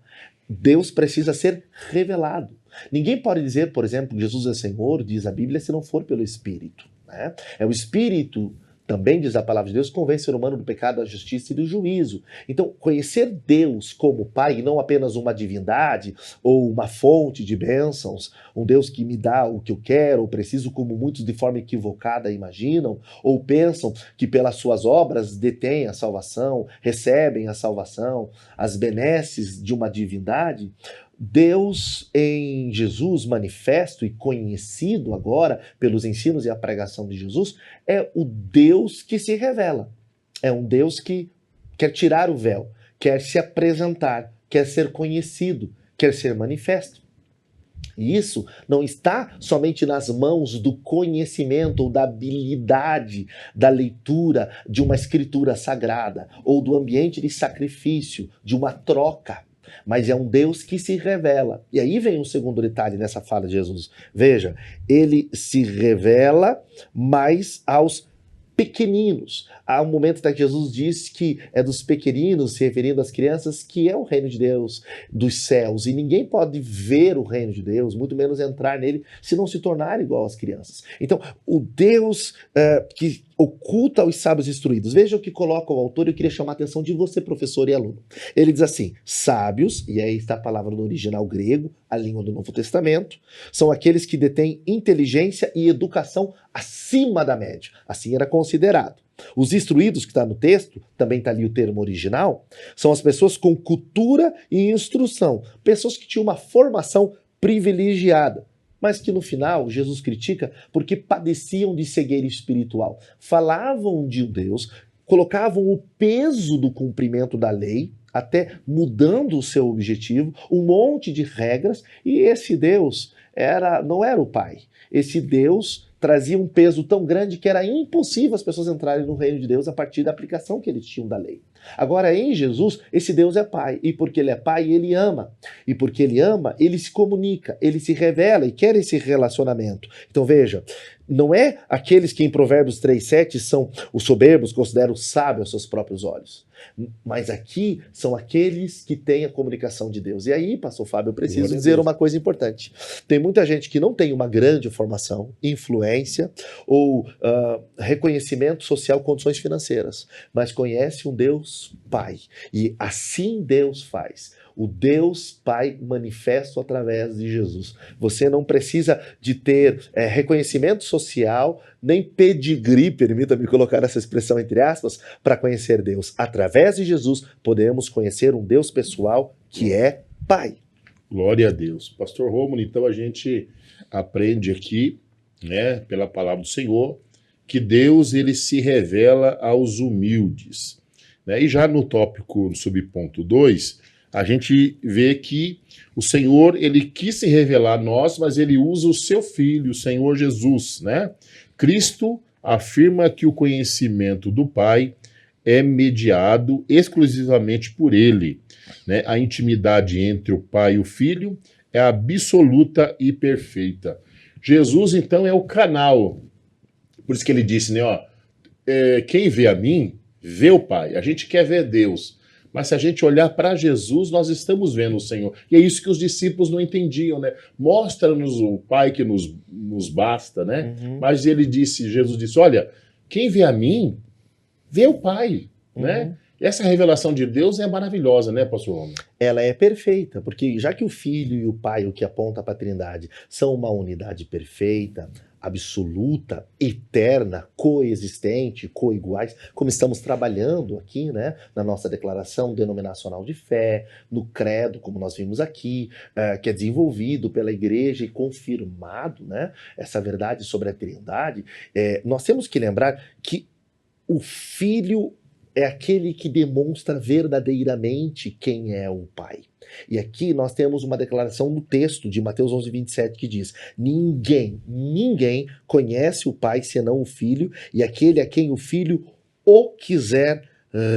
Deus precisa ser revelado. Ninguém pode dizer, por exemplo, que Jesus é Senhor, diz a Bíblia, se não for pelo Espírito, né? É o Espírito Também diz a palavra de Deus, convence o ser humano do pecado, da justiça e do juízo. Então, conhecer Deus como Pai, e não apenas uma divindade ou uma fonte de bênçãos, um Deus que me dá o que eu quero ou preciso, como muitos de forma equivocada imaginam, ou pensam que pelas suas obras detêm a salvação, recebem a salvação, as benesses de uma divindade. Deus em Jesus, manifesto e conhecido agora pelos ensinos e a pregação de Jesus, é o Deus que se revela. É um Deus que quer tirar o véu, quer se apresentar, quer ser conhecido, quer ser manifesto. E isso não está somente nas mãos do conhecimento ou da habilidade da leitura de uma escritura sagrada ou do ambiente de sacrifício, de uma troca. Mas é um Deus que se revela. E aí vem um segundo detalhe nessa fala de Jesus. Veja, ele se revela mais aos pequeninos. Há um momento que Jesus diz que é dos pequeninos, se referindo às crianças, que é o reino de Deus, dos céus. E ninguém pode ver o reino de Deus, muito menos entrar nele, se não se tornar igual às crianças. Então, o Deus que oculta aos sábios instruídos. Veja o que coloca o autor, eu queria chamar a atenção de você, professor e aluno. Ele diz assim, sábios, e aí está a palavra no original grego, a língua do Novo Testamento, são aqueles que detêm inteligência e educação acima da média. Assim era considerado. Os instruídos, que está no texto, também está ali o termo original, são as pessoas com cultura e instrução, pessoas que tinham uma formação privilegiada, mas que no final Jesus critica porque padeciam de cegueira espiritual. Falavam de um Deus, colocavam o peso do cumprimento da lei, até mudando o seu objetivo, um monte de regras, e esse Deus não era o Pai. Esse Deus trazia um peso tão grande que era impossível as pessoas entrarem no reino de Deus a partir da aplicação que eles tinham da lei. Agora, em Jesus, esse Deus é Pai, e porque Ele é Pai, Ele ama. E porque Ele ama, Ele se comunica, Ele se revela e quer esse relacionamento. Então veja, não é aqueles que em Provérbios 3,7 são os soberbos, consideram sábios aos seus próprios olhos. Mas aqui são aqueles que têm a comunicação de Deus. E aí, pastor Fábio, eu preciso dizer uma coisa importante. Tem muita gente que não tem uma grande formação, influência ou reconhecimento social, condições financeiras, mas conhece um Deus Pai. E assim Deus faz. O Deus Pai manifesto através de Jesus. Você não precisa de ter reconhecimento social, nem pedigree, permita-me colocar essa expressão entre aspas, para conhecer Deus. Através de Jesus, podemos conhecer um Deus pessoal que é Pai. Glória a Deus. Pastor Rômulo, então a gente aprende aqui, né, pela palavra do Senhor, que Deus ele se revela aos humildes. Né? E já no tópico, no subponto 2, a gente vê que o Senhor, ele quis se revelar a nós, mas ele usa o seu Filho, o Senhor Jesus, né? Cristo afirma que o conhecimento do Pai é mediado exclusivamente por ele, né? A intimidade entre o Pai e o Filho é absoluta e perfeita. Jesus, então, é o canal. Por isso que ele disse, né, quem vê a mim, vê o Pai. A gente quer ver Deus. Mas se a gente olhar para Jesus, nós estamos vendo o Senhor. E é isso que os discípulos não entendiam, né? Mostra-nos o Pai que nos basta, né? Uhum. Mas Jesus disse, olha, quem vê a mim, vê o Pai, né? E essa revelação de Deus é maravilhosa, né, pastor Romulo? Ela é perfeita, porque já que o Filho e o Pai, o que aponta para a Trindade, são uma unidade perfeita, absoluta, eterna, coexistente, coiguais, como estamos trabalhando aqui, né, na nossa declaração denominacional de fé, no credo, como nós vimos aqui, que é desenvolvido pela igreja e confirmado, né, essa verdade sobre a Trindade, nós temos que lembrar que o Filho é aquele que demonstra verdadeiramente quem é o Pai. E aqui nós temos uma declaração no texto de Mateus 11:27 que diz: ninguém conhece o Pai senão o Filho e aquele a quem o Filho o quiser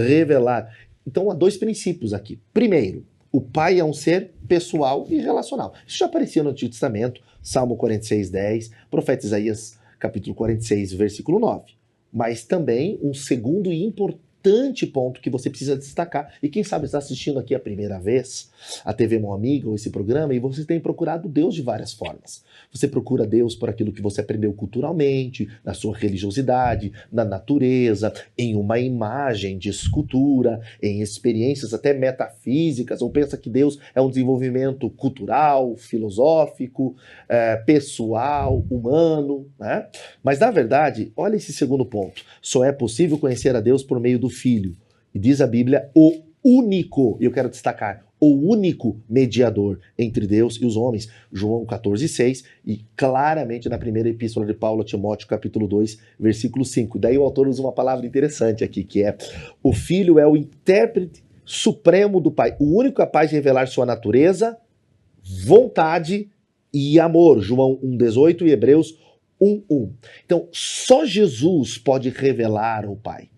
revelar. Então há dois princípios aqui. Primeiro, o Pai é um ser pessoal e relacional. Isso já aparecia no Antigo Testamento, Salmo 46:10, profeta Isaías capítulo 46, versículo 9. Mas também um segundo e importante importante ponto que você precisa destacar. E quem sabe está assistindo aqui a primeira vez a TV Mão Amiga ou esse programa e você tem procurado Deus de várias formas. Você procura Deus por aquilo que você aprendeu culturalmente, na sua religiosidade, na natureza, em uma imagem de escultura, em experiências até metafísicas, ou pensa que Deus é um desenvolvimento cultural, filosófico, pessoal, humano, né? Mas na verdade, olha esse segundo ponto. Só é possível conhecer a Deus por meio do Filho. E diz a Bíblia, o único, e eu quero destacar, o único mediador entre Deus e os homens. João 14,6 e claramente na primeira epístola de Paulo a Timóteo, capítulo 2, versículo 5. Daí o autor usa uma palavra interessante aqui, que é: o Filho é o intérprete supremo do Pai, o único capaz de revelar sua natureza, vontade e amor. João 1,18 e Hebreus 1:1. Então, só Jesus pode revelar o Pai.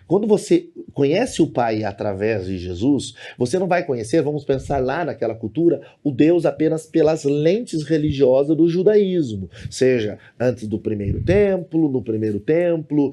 Quando você conhece o Pai através de Jesus, você não vai conhecer, vamos pensar lá naquela cultura, o Deus apenas pelas lentes religiosas do judaísmo. Seja antes do primeiro templo, no primeiro templo,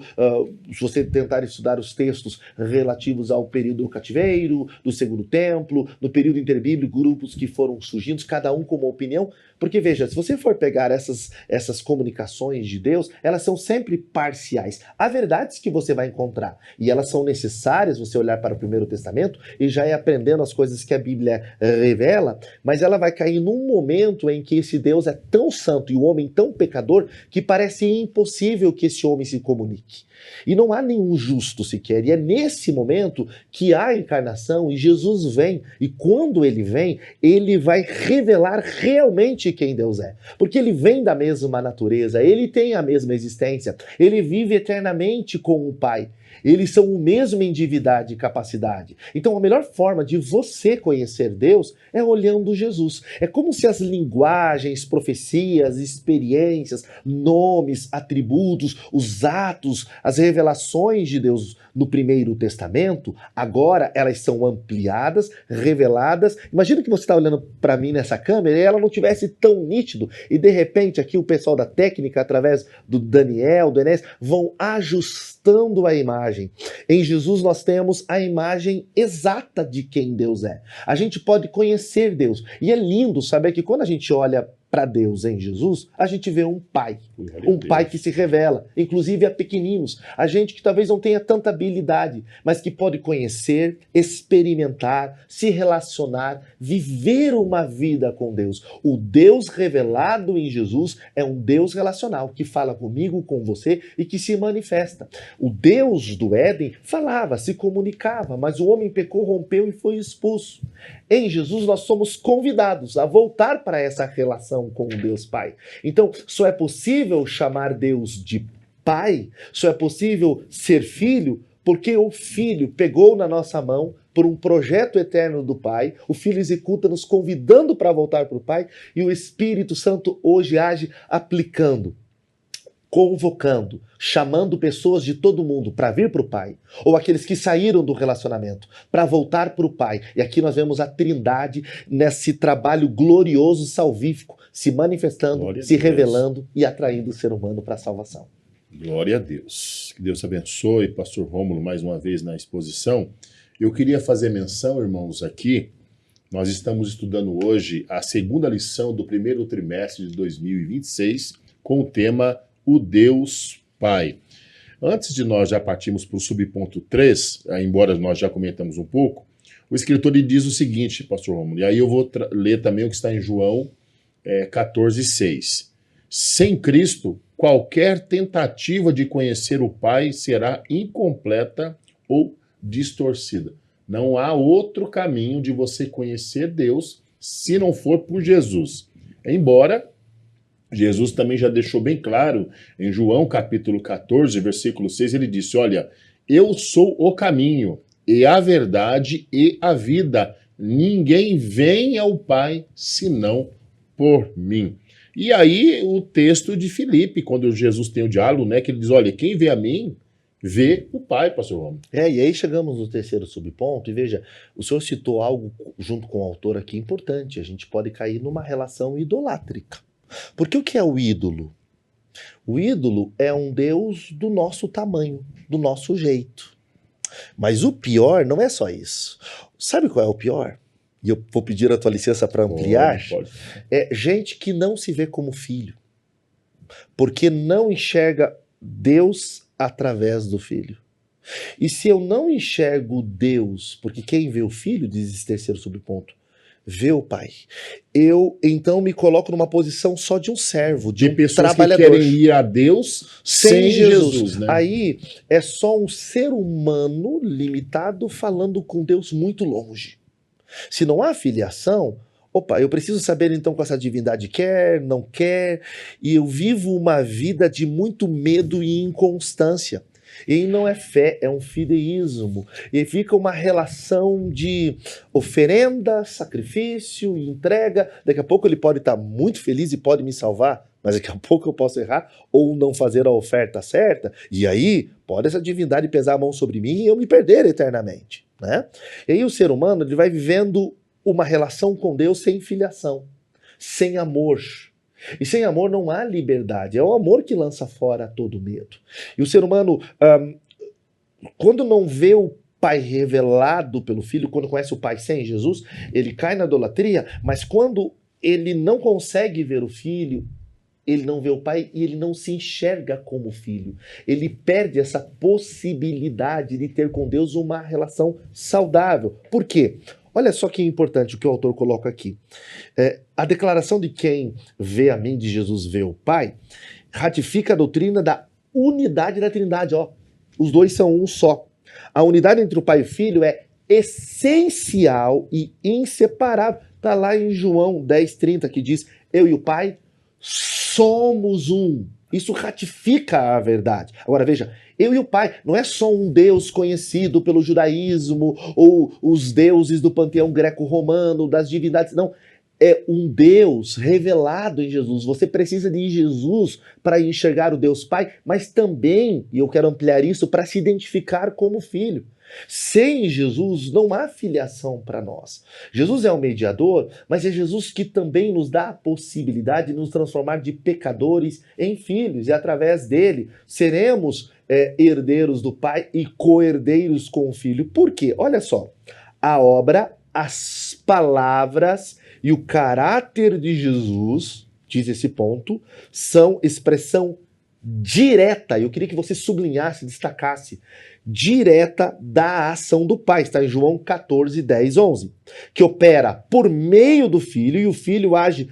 se você tentar estudar os textos relativos ao período do cativeiro, do segundo templo, no período interbíblico, grupos que foram surgindo, cada um com uma opinião. Porque veja, se você for pegar essas comunicações de Deus, elas são sempre parciais. Há verdades que você vai encontrar e elas são necessárias, você olhar para o Primeiro Testamento e já ir aprendendo as coisas que a Bíblia revela, mas ela vai cair num momento em que esse Deus é tão santo e o homem tão pecador que parece impossível que esse homem se comunique. E não há nenhum justo sequer. E é nesse momento que há a encarnação e Jesus vem. E quando ele vem, ele vai revelar realmente quem Deus é. Porque ele vem da mesma natureza, ele tem a mesma existência, ele vive eternamente com o Pai. Eles são o mesmo em divindade e capacidade. Então a melhor forma de você conhecer Deus é olhando Jesus. É como se as linguagens, profecias, experiências, nomes, atributos, os atos, as revelações de Deus no Primeiro Testamento, agora elas são ampliadas, reveladas. Imagina que você está olhando para mim nessa câmera e ela não tivesse tão nítido e de repente aqui o pessoal da técnica, através do Daniel, do Enéas, vão ajustando a imagem. Em Jesus nós temos a imagem exata de quem Deus é. A gente pode conhecer Deus. E é lindo saber que quando a gente olha para Deus em Jesus, a gente vê um pai. Um pai que se revela, inclusive a pequeninos. A gente que talvez não tenha tanta habilidade, mas que pode conhecer, experimentar, se relacionar, viver uma vida com Deus. O Deus revelado em Jesus é um Deus relacional, que fala comigo, com você e que se manifesta. O Deus do Éden falava, se comunicava, mas o homem pecou, rompeu e foi expulso. Em Jesus nós somos convidados a voltar para essa relação com o Deus Pai. Então, só é possível chamar Deus de Pai, só é possível ser filho, porque o Filho pegou na nossa mão por um projeto eterno do Pai, o Filho executa nos convidando para voltar para o Pai, e o Espírito Santo hoje age aplicando, convocando, chamando pessoas de todo mundo para vir para o Pai, ou aqueles que saíram do relacionamento para voltar para o Pai. E aqui nós vemos a Trindade nesse trabalho glorioso, salvífico, se manifestando, se revelando e atraindo o ser humano para a salvação. Glória a Deus. Que Deus abençoe, pastor Rômulo, mais uma vez na exposição. Eu queria fazer menção, irmãos, aqui, nós estamos estudando hoje a segunda lição do primeiro trimestre de 2026, com o tema O Deus Pai. Antes de nós já partirmos para o subponto 3, embora nós já comentamos um pouco, o escritor ele diz o seguinte, pastor Rômulo, e aí eu vou ler também o que está em João 14,6. Sem Cristo, qualquer tentativa de conhecer o Pai será incompleta ou distorcida. Não há outro caminho de você conhecer Deus se não for por Jesus. Embora Jesus também já deixou bem claro, em João capítulo 14, versículo 6, ele disse, olha, eu sou o caminho, e a verdade e a vida. Ninguém vem ao Pai senão por mim. E aí o texto de Filipe, quando Jesus tem o diálogo, né, que ele diz, olha, quem vê a mim, vê o Pai, pastor Rômulo. E aí chegamos no terceiro subponto, e veja, o senhor citou algo junto com o autor aqui importante, a gente pode cair numa relação idolátrica. Porque o que é o ídolo? O ídolo é um Deus do nosso tamanho, do nosso jeito. Mas o pior não é só isso. Sabe qual é o pior? E eu vou pedir a tua licença para ampliar. Pode. É gente que não se vê como filho, porque não enxerga Deus através do filho. E se eu não enxergo Deus, porque quem vê o filho, diz esse terceiro subponto, vê o pai, eu então me coloco numa posição só de um servo, de um pessoas trabalhador. que querem ir a Deus sem Jesus, né? Aí é só um ser humano limitado falando com Deus muito longe. Se não há filiação, opa, eu preciso saber então com essa divindade quer, não quer, e eu vivo uma vida de muito medo e inconstância. E aí não é fé, é um fideísmo. E fica uma relação de oferenda, sacrifício e entrega. Daqui a pouco ele pode estar muito feliz e pode me salvar, mas daqui a pouco eu posso errar ou não fazer a oferta certa. E aí pode essa divindade pesar a mão sobre mim e eu me perder eternamente, né? E aí o ser humano ele vai vivendo uma relação com Deus sem filiação, sem amor. E sem amor não há liberdade, é o amor que lança fora todo medo. E o ser humano, quando não vê o Pai revelado pelo Filho, quando conhece o Pai sem Jesus, ele cai na idolatria, mas quando ele não consegue ver o Filho, ele não vê o Pai e ele não se enxerga como filho. Ele perde essa possibilidade de ter com Deus uma relação saudável. Por quê? Olha só que importante o que o autor coloca aqui. A declaração de quem vê a mim de Jesus vê o Pai ratifica a doutrina da unidade da Trindade. Ó, os dois são um só. A unidade entre o Pai e o Filho é essencial e inseparável. Está lá em João 10,30 que diz, eu e o Pai somos um. Isso ratifica a verdade. Agora veja, eu e o Pai não é só um Deus conhecido pelo judaísmo ou os deuses do panteão greco-romano, das divindades, não. É um Deus revelado em Jesus. Você precisa de Jesus para enxergar o Deus Pai, mas também, e eu quero ampliar isso, para se identificar como filho. Sem Jesus não há filiação para nós. Jesus é o mediador, mas é Jesus que também nos dá a possibilidade de nos transformar de pecadores em filhos, e através dele seremos herdeiros do Pai e co-herdeiros com o Filho. Por quê? Olha só, a obra, as palavras e o caráter de Jesus, diz esse ponto, são expressão direta, eu queria que você sublinhasse, destacasse, direta da ação do Pai, está em João 14, 10, 11, que opera por meio do Filho, e o Filho age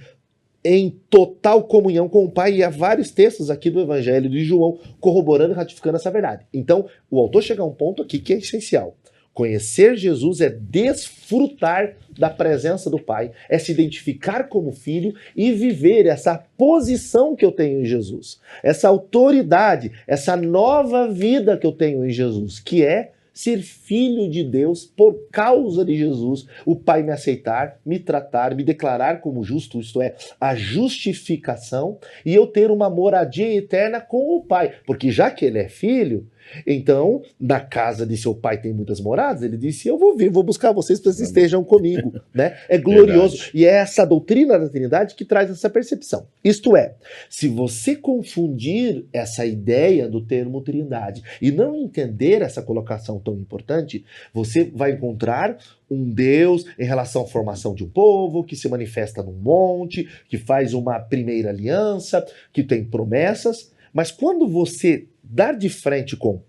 em total comunhão com o Pai, e há vários textos aqui do Evangelho de João corroborando e ratificando essa verdade. Então, o autor chega a um ponto aqui que é essencial. Conhecer Jesus é desfrutar da presença do Pai, é se identificar como filho e viver essa posição que eu tenho em Jesus, essa autoridade, essa nova vida que eu tenho em Jesus, que é ser filho de Deus por causa de Jesus, o Pai me aceitar, me tratar, me declarar como justo, isto é, a justificação, e eu ter uma moradia eterna com o Pai, porque já que ele é filho, então, na casa de seu pai tem muitas moradas, ele disse, eu vou vir, vou buscar vocês para vocês estejam comigo, né? É glorioso. Verdade. E é essa doutrina da Trindade que traz essa percepção. Isto é, se você confundir essa ideia do termo Trindade e não entender essa colocação tão importante, você vai encontrar um Deus em relação à formação de um povo, que se manifesta num monte, que faz uma primeira aliança, que tem promessas, mas quando você dar de frente com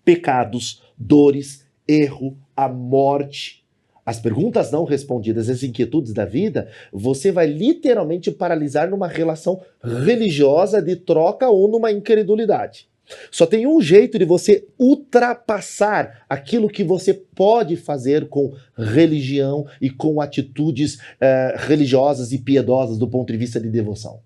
pecados, dores, erro, a morte, as perguntas não respondidas, as inquietudes da vida, você vai literalmente paralisar numa relação religiosa de troca ou numa incredulidade. Só tem um jeito de você ultrapassar aquilo que você pode fazer com religião e com atitudes religiosas e piedosas do ponto de vista de devoção.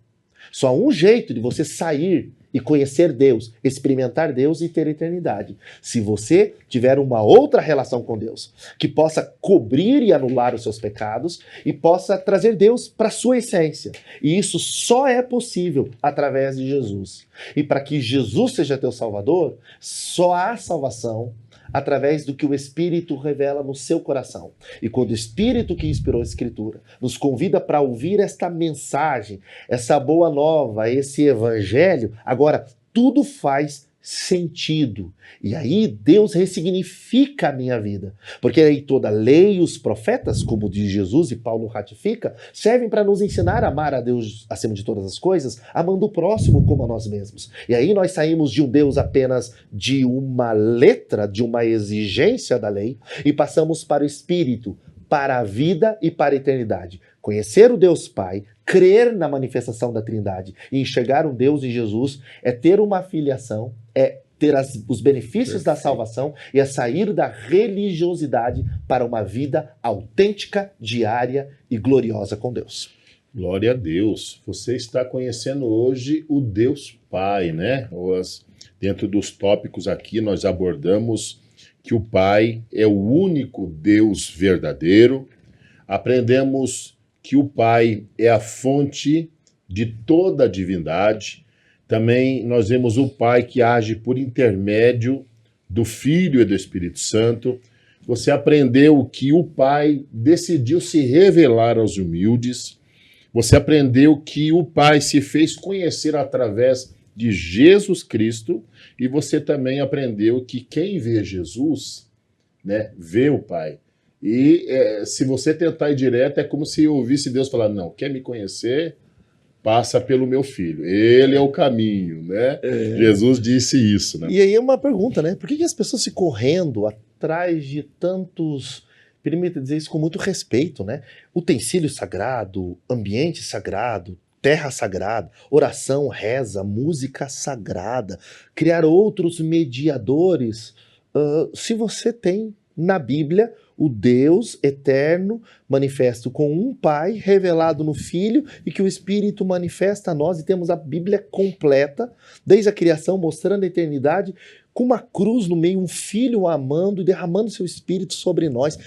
Só há um jeito de você sair e conhecer Deus, experimentar Deus e ter eternidade. Se você tiver uma outra relação com Deus, que possa cobrir e anular os seus pecados e possa trazer Deus para a sua essência. E isso só é possível através de Jesus. E para que Jesus seja teu Salvador, só há salvação através do que o Espírito revela no seu coração. E quando o Espírito que inspirou a Escritura nos convida para ouvir esta mensagem, essa boa nova, esse evangelho, agora tudo faz sentido. E aí Deus ressignifica a minha vida. Porque aí toda a lei e os profetas, como diz Jesus e Paulo ratifica, servem para nos ensinar a amar a Deus acima de todas as coisas, amando o próximo como a nós mesmos. E aí nós saímos de um Deus apenas de uma letra, de uma exigência da lei, e passamos para o Espírito, para a vida e para a eternidade. Conhecer o Deus Pai, crer na manifestação da Trindade e enxergar um Deus em Jesus é ter uma filiação, é ter os benefícios da salvação e é sair da religiosidade para uma vida autêntica, diária e gloriosa com Deus. Glória a Deus. Você está conhecendo hoje o Deus Pai, né? Dentro dos tópicos aqui nós abordamos que o Pai é o único Deus verdadeiro. Aprendemos que o Pai é a fonte de toda a divindade. Também nós vemos o Pai que age por intermédio do Filho e do Espírito Santo. Você aprendeu que o Pai decidiu se revelar aos humildes. Você aprendeu que o Pai se fez conhecer através de Jesus Cristo. E você também aprendeu que quem vê Jesus, né, vê o Pai. E se você tentar ir direto, é como se eu ouvisse Deus falar, não, quer me conhecer? Passa pelo meu filho. Ele é o caminho, né? Jesus disse isso, né? E aí é uma pergunta, né? Por que as pessoas ficam correndo atrás de tantos, permita dizer isso com muito respeito, né? Utensílio sagrado, ambiente sagrado, terra sagrada, oração, reza, música sagrada, criar outros mediadores. Se você tem na Bíblia o Deus eterno manifesto com um Pai revelado no Filho e que o Espírito manifesta a nós, e temos a Bíblia completa, desde a criação, mostrando a eternidade, com uma cruz no meio, um Filho amando e derramando seu Espírito sobre nós.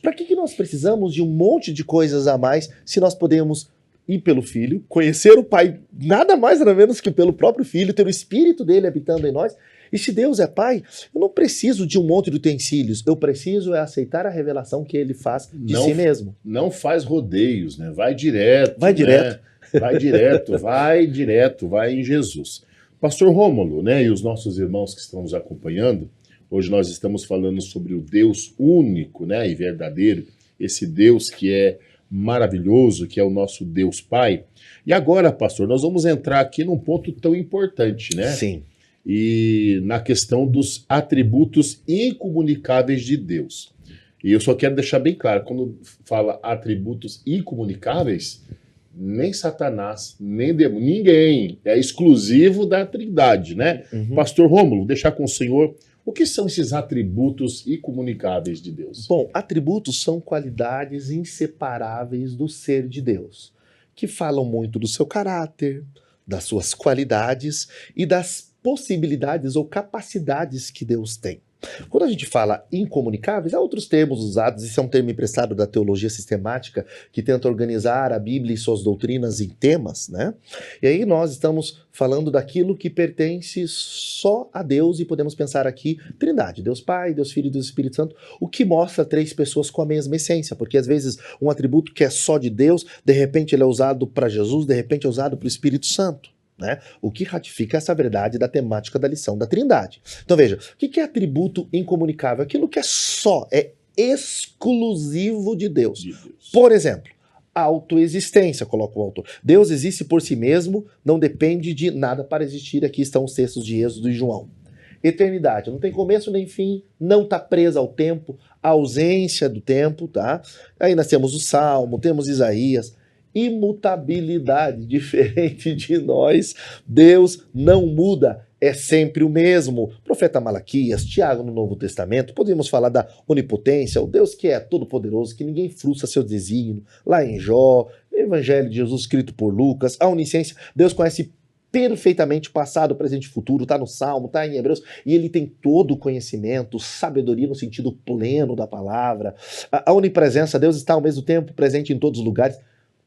Para que nós precisamos de um monte de coisas a mais se nós podemos ir pelo Filho, conhecer o Pai nada mais nada menos que pelo próprio Filho, ter o Espírito dele habitando em nós? E se Deus é Pai, eu não preciso de um monte de utensílios, eu preciso aceitar a revelação que ele faz de si mesmo. Não faz rodeios, né? Vai direto. Vai direto. Né? Vai direto, vai direto, vai em Jesus. Pastor Rômulo, né, e os nossos irmãos que estão nos acompanhando, hoje nós estamos falando sobre o Deus único, né, e verdadeiro, esse Deus que é maravilhoso, que é o nosso Deus Pai. E agora, pastor, nós vamos entrar aqui num ponto tão importante, né? Sim. E na questão dos atributos incomunicáveis de Deus. E eu só quero deixar bem claro, quando fala atributos incomunicáveis, nem Satanás, nem demônio, ninguém, é exclusivo da Trindade, né? Pastor Rômulo, deixar com o senhor, o que são esses atributos incomunicáveis de Deus? Bom, atributos são qualidades inseparáveis do ser de Deus, que falam muito do seu caráter, das suas qualidades e das possibilidades ou capacidades que Deus tem. Quando a gente fala incomunicáveis, há outros termos usados, isso é um termo emprestado da teologia sistemática, que tenta organizar a Bíblia e suas doutrinas em temas, né? E aí nós estamos falando daquilo que pertence só a Deus, e podemos pensar aqui Trindade, Deus Pai, Deus Filho e Deus Espírito Santo, o que mostra três pessoas com a mesma essência, porque às vezes um atributo que é só de Deus, de repente ele é usado para Jesus, de repente é usado para o Espírito Santo. Né? O que ratifica essa verdade da temática da lição da Trindade. Então veja, o que é atributo incomunicável? Aquilo que é só, é exclusivo de Deus. Por exemplo, autoexistência, coloca o autor. Deus existe por si mesmo, não depende de nada para existir. Aqui estão os textos de Êxodo e João. Eternidade, não tem começo nem fim, não está presa ao tempo, a ausência do tempo, tá? Aí nós temos o Salmo, temos Isaías. Imutabilidade, diferente de nós, Deus não muda, é sempre o mesmo. Profeta Malaquias, Tiago no Novo Testamento, podemos falar da onipotência, o Deus que é todo-poderoso, que ninguém frustra seu desígnio, lá em Jó, Evangelho de Jesus escrito por Lucas, a onisciência, Deus conhece perfeitamente passado, presente e futuro, está no Salmo, está em Hebreus, e ele tem todo o conhecimento, sabedoria no sentido pleno da palavra. A onipresença, Deus está ao mesmo tempo presente em todos os lugares.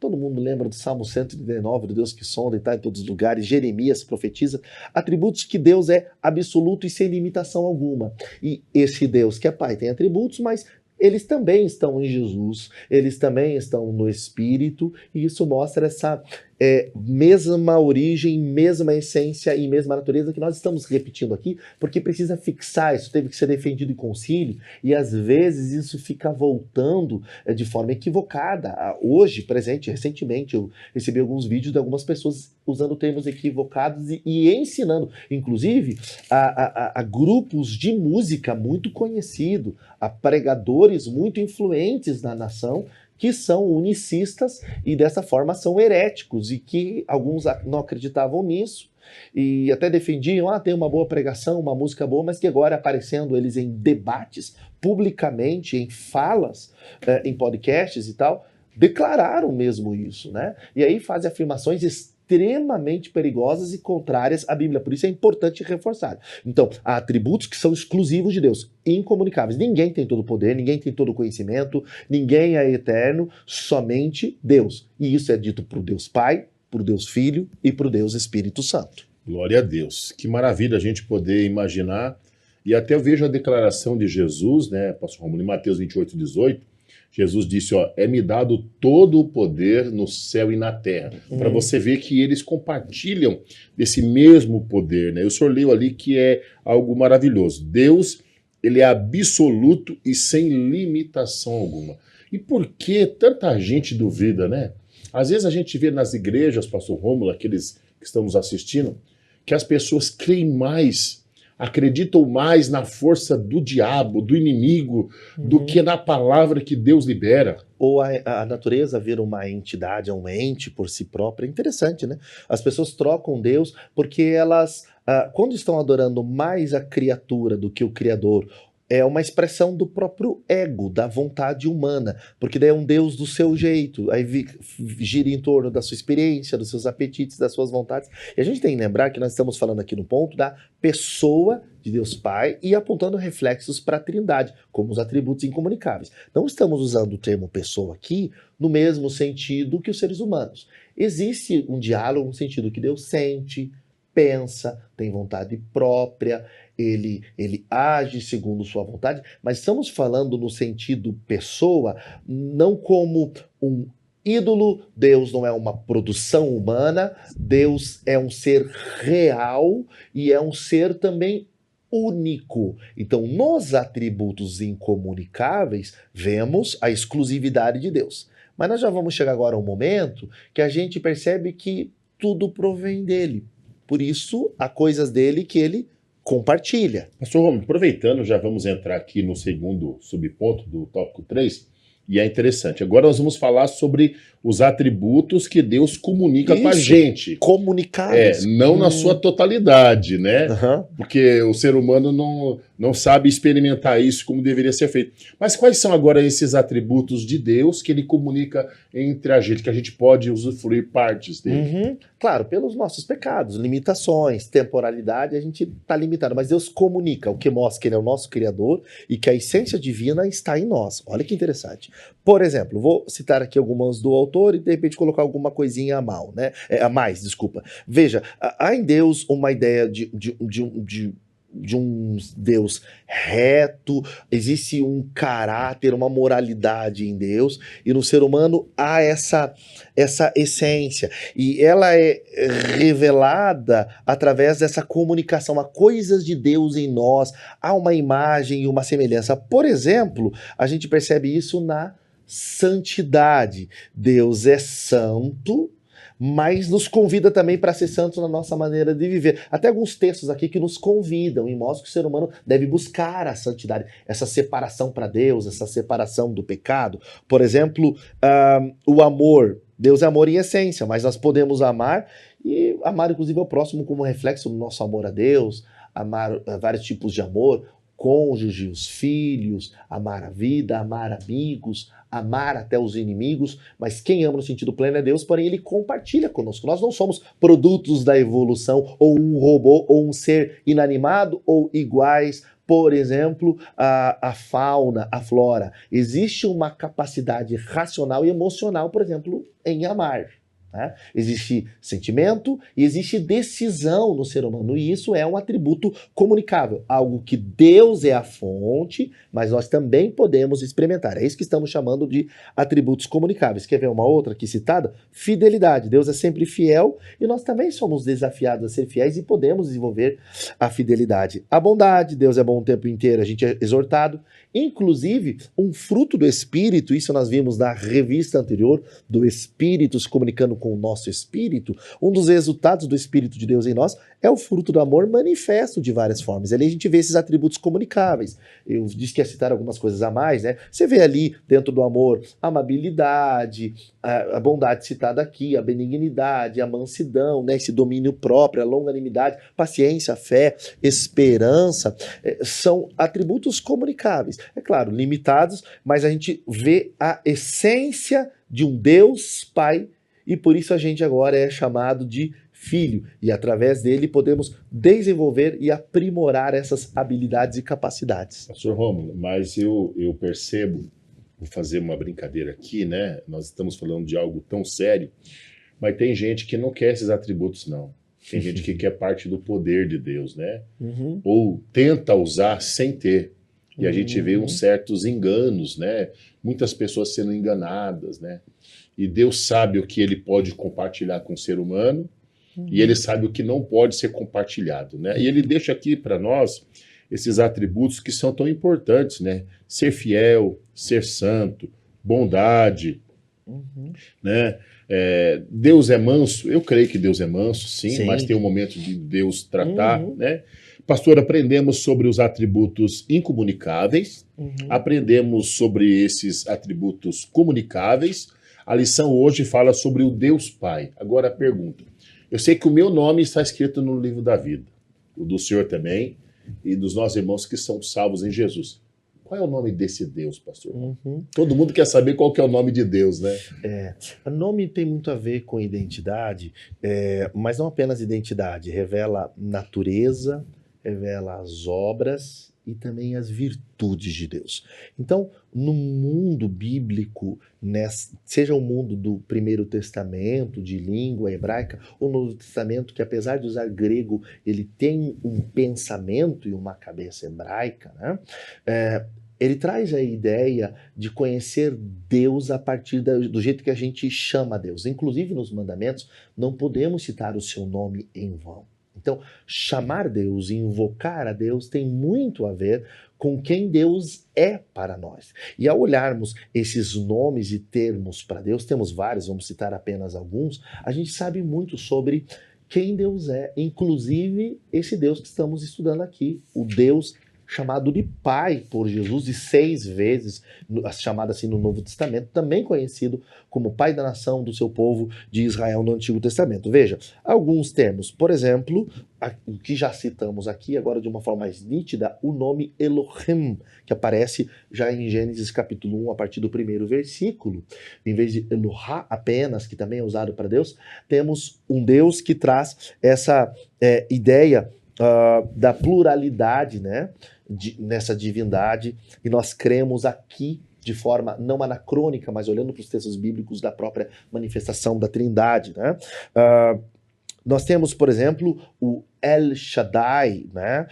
Todo mundo lembra do Salmo 139, do Deus que sonda e está em todos os lugares. Jeremias profetiza atributos que Deus é absoluto e sem limitação alguma. E esse Deus que é Pai tem atributos, mas eles também estão em Jesus, eles também estão no Espírito, e isso mostra mesma origem, mesma essência e mesma natureza que nós estamos repetindo aqui, porque precisa fixar, isso teve que ser defendido em concílio, e às vezes isso fica voltando de forma equivocada. Hoje, recentemente, eu recebi alguns vídeos de algumas pessoas usando termos equivocados e ensinando, inclusive, a grupos de música muito conhecidos, a pregadores muito influentes na nação, que são unicistas e dessa forma são heréticos e que alguns não acreditavam nisso e até defendiam, tem uma boa pregação, uma música boa, mas que agora aparecendo eles em debates, publicamente, em falas, em podcasts e tal, declararam mesmo isso, né? E aí fazem afirmações extremamente perigosas e contrárias à Bíblia. Por isso é importante reforçar. Então, há atributos que são exclusivos de Deus, incomunicáveis. Ninguém tem todo o poder, ninguém tem todo o conhecimento, ninguém é eterno, somente Deus. E isso é dito por Deus Pai, por Deus Filho e por Deus Espírito Santo. Glória a Deus. Que maravilha a gente poder imaginar. E até eu vejo a declaração de Jesus, né, pastor Romulo, em Mateus 28:18, Jesus disse, é-me dado todo o poder no céu e na terra. Para você ver que eles compartilham desse mesmo poder, né? O senhor leu ali que é algo maravilhoso. Deus, ele é absoluto e sem limitação alguma. E por que tanta gente duvida, né? Às vezes a gente vê nas igrejas, pastor Rômulo, aqueles que estamos assistindo, que as pessoas creem mais, acreditam mais na força do diabo, do inimigo, do que na palavra que Deus libera. Ou a natureza vira uma entidade, um ente por si própria. É interessante, né? As pessoas trocam Deus porque elas, quando estão adorando mais a criatura do que o Criador, é uma expressão do próprio ego, da vontade humana, porque daí é um Deus do seu jeito, aí gira em torno da sua experiência, dos seus apetites, das suas vontades. E a gente tem que lembrar que nós estamos falando aqui no ponto da pessoa de Deus Pai e apontando reflexos para a Trindade, como os atributos incomunicáveis. Não estamos usando o termo pessoa aqui no mesmo sentido que os seres humanos. Existe um diálogo no sentido que Deus sente, pensa, tem vontade própria, ele age segundo sua vontade, mas estamos falando no sentido pessoa, não como um ídolo. Deus não é uma produção humana, Deus é um ser real e é um ser também único. Então, nos atributos incomunicáveis, vemos a exclusividade de Deus. Mas nós já vamos chegar agora a um momento que a gente percebe que tudo provém dele. Por isso, há coisas dele que ele compartilha. Pastor Romulo, aproveitando, já vamos entrar aqui no segundo subponto do tópico 3, e é interessante. Agora nós vamos falar sobre os atributos que Deus comunica com a gente. Comunicáveis. Não na sua totalidade, né? Porque o ser humano não sabe experimentar isso como deveria ser feito. Mas quais são agora esses atributos de Deus que ele comunica entre a gente, que a gente pode usufruir partes dele? Claro, pelos nossos pecados, limitações, temporalidade, a gente está limitado. Mas Deus comunica, o que mostra que ele é o nosso Criador e que a essência divina está em nós. Olha que interessante. Por exemplo, vou citar aqui algumas do autor e de repente colocar alguma coisinha a mais, desculpa. Veja, há em Deus uma ideia de um Deus reto, existe um caráter, uma moralidade em Deus, e no ser humano há essa essência, e ela é revelada através dessa comunicação, há coisas de Deus em nós, há uma imagem e uma semelhança. Por exemplo, a gente percebe isso na santidade. Deus é santo, mas nos convida também para ser santos na nossa maneira de viver. Até alguns textos aqui que nos convidam e mostram que o ser humano deve buscar a santidade, essa separação para Deus, essa separação do pecado. Por exemplo, o amor. Deus é amor em essência, mas nós podemos amar e amar inclusive ao próximo como reflexo do nosso amor a Deus, amar vários tipos de amor, cônjuge, os filhos, amar a vida, amar amigos, amar até os inimigos, mas quem ama no sentido pleno é Deus, porém ele compartilha conosco. Nós não somos produtos da evolução, ou um robô, ou um ser inanimado, ou iguais, por exemplo, a fauna, a flora. Existe uma capacidade racional e emocional, por exemplo, em amar. né? Existe sentimento e existe decisão no ser humano, e isso é um atributo comunicável, algo que Deus é a fonte, mas nós também podemos experimentar. É isso que estamos chamando de atributos comunicáveis. Quer ver uma outra aqui citada? Fidelidade. Deus é sempre fiel e nós também somos desafiados a ser fiéis e podemos desenvolver a fidelidade. A bondade, Deus é bom o tempo inteiro, a gente é exortado. Inclusive, um fruto do Espírito, isso nós vimos na revista anterior, do Espírito se comunicando com o nosso Espírito, um dos resultados do Espírito de Deus em nós é o fruto do amor manifesto de várias formas. Ali a gente vê esses atributos comunicáveis. Eu disse que ia citar algumas coisas a mais, né? Você vê ali, dentro do amor, a amabilidade, a bondade citada aqui, a benignidade, a mansidão, né? Esse domínio próprio, a longanimidade, paciência, fé, esperança, são atributos comunicáveis. É claro, limitados, mas a gente vê a essência de um Deus Pai e por isso a gente agora é chamado de filho e através dele podemos desenvolver e aprimorar essas habilidades e capacidades. Pastor Rômulo, mas eu percebo, vou fazer uma brincadeira aqui, né? Nós estamos falando de algo tão sério, mas tem gente que não quer esses atributos, não. Tem gente que quer parte do poder de Deus, né? Ou tenta usar sem ter. E a gente vê uns certos enganos, né? Muitas pessoas sendo enganadas, né? E Deus sabe o que ele pode compartilhar com o ser humano e ele sabe o que não pode ser compartilhado, né? E ele deixa aqui para nós esses atributos que são tão importantes, né? Ser fiel, ser santo, bondade, né? Deus é manso, eu creio que Deus é manso, sim. Mas tem um momento de Deus tratar, né? Pastor, aprendemos sobre os atributos incomunicáveis, aprendemos sobre esses atributos comunicáveis. A lição hoje fala sobre o Deus Pai. Agora a pergunta, eu sei que o meu nome está escrito no livro da vida, o do Senhor também, e dos nossos irmãos que são salvos em Jesus. Qual é o nome desse Deus, pastor? Todo mundo quer saber qual que é o nome de Deus, né? O nome tem muito a ver com identidade, mas não apenas identidade, revela natureza, revela as obras e também as virtudes de Deus. Então, no mundo bíblico, seja o mundo do Primeiro Testamento, de língua hebraica, ou no Novo Testamento, que apesar de usar grego, ele tem um pensamento e uma cabeça hebraica, né? Ele traz a ideia de conhecer Deus a partir do jeito que a gente chama Deus. Inclusive, nos mandamentos, não podemos citar o seu nome em vão. Então, chamar Deus e invocar a Deus tem muito a ver com quem Deus é para nós. E ao olharmos esses nomes e termos para Deus, temos vários, vamos citar apenas alguns, a gente sabe muito sobre quem Deus é, inclusive esse Deus que estamos estudando aqui, o Deus chamado de Pai por Jesus, e 6 vezes chamado assim no Novo Testamento, também conhecido como Pai da nação do seu povo de Israel no Antigo Testamento. Veja, alguns termos, por exemplo, o que já citamos aqui, agora de uma forma mais nítida, o nome Elohim, que aparece já em Gênesis capítulo 1, a partir do 1º versículo. Em vez de Elohá apenas, que também é usado para Deus, temos um Deus que traz essa ideia da pluralidade, né? Nessa divindade, e nós cremos aqui de forma não anacrônica, mas olhando para os textos bíblicos da própria manifestação da Trindade, né? Nós temos, por exemplo, o El Shaddai, né,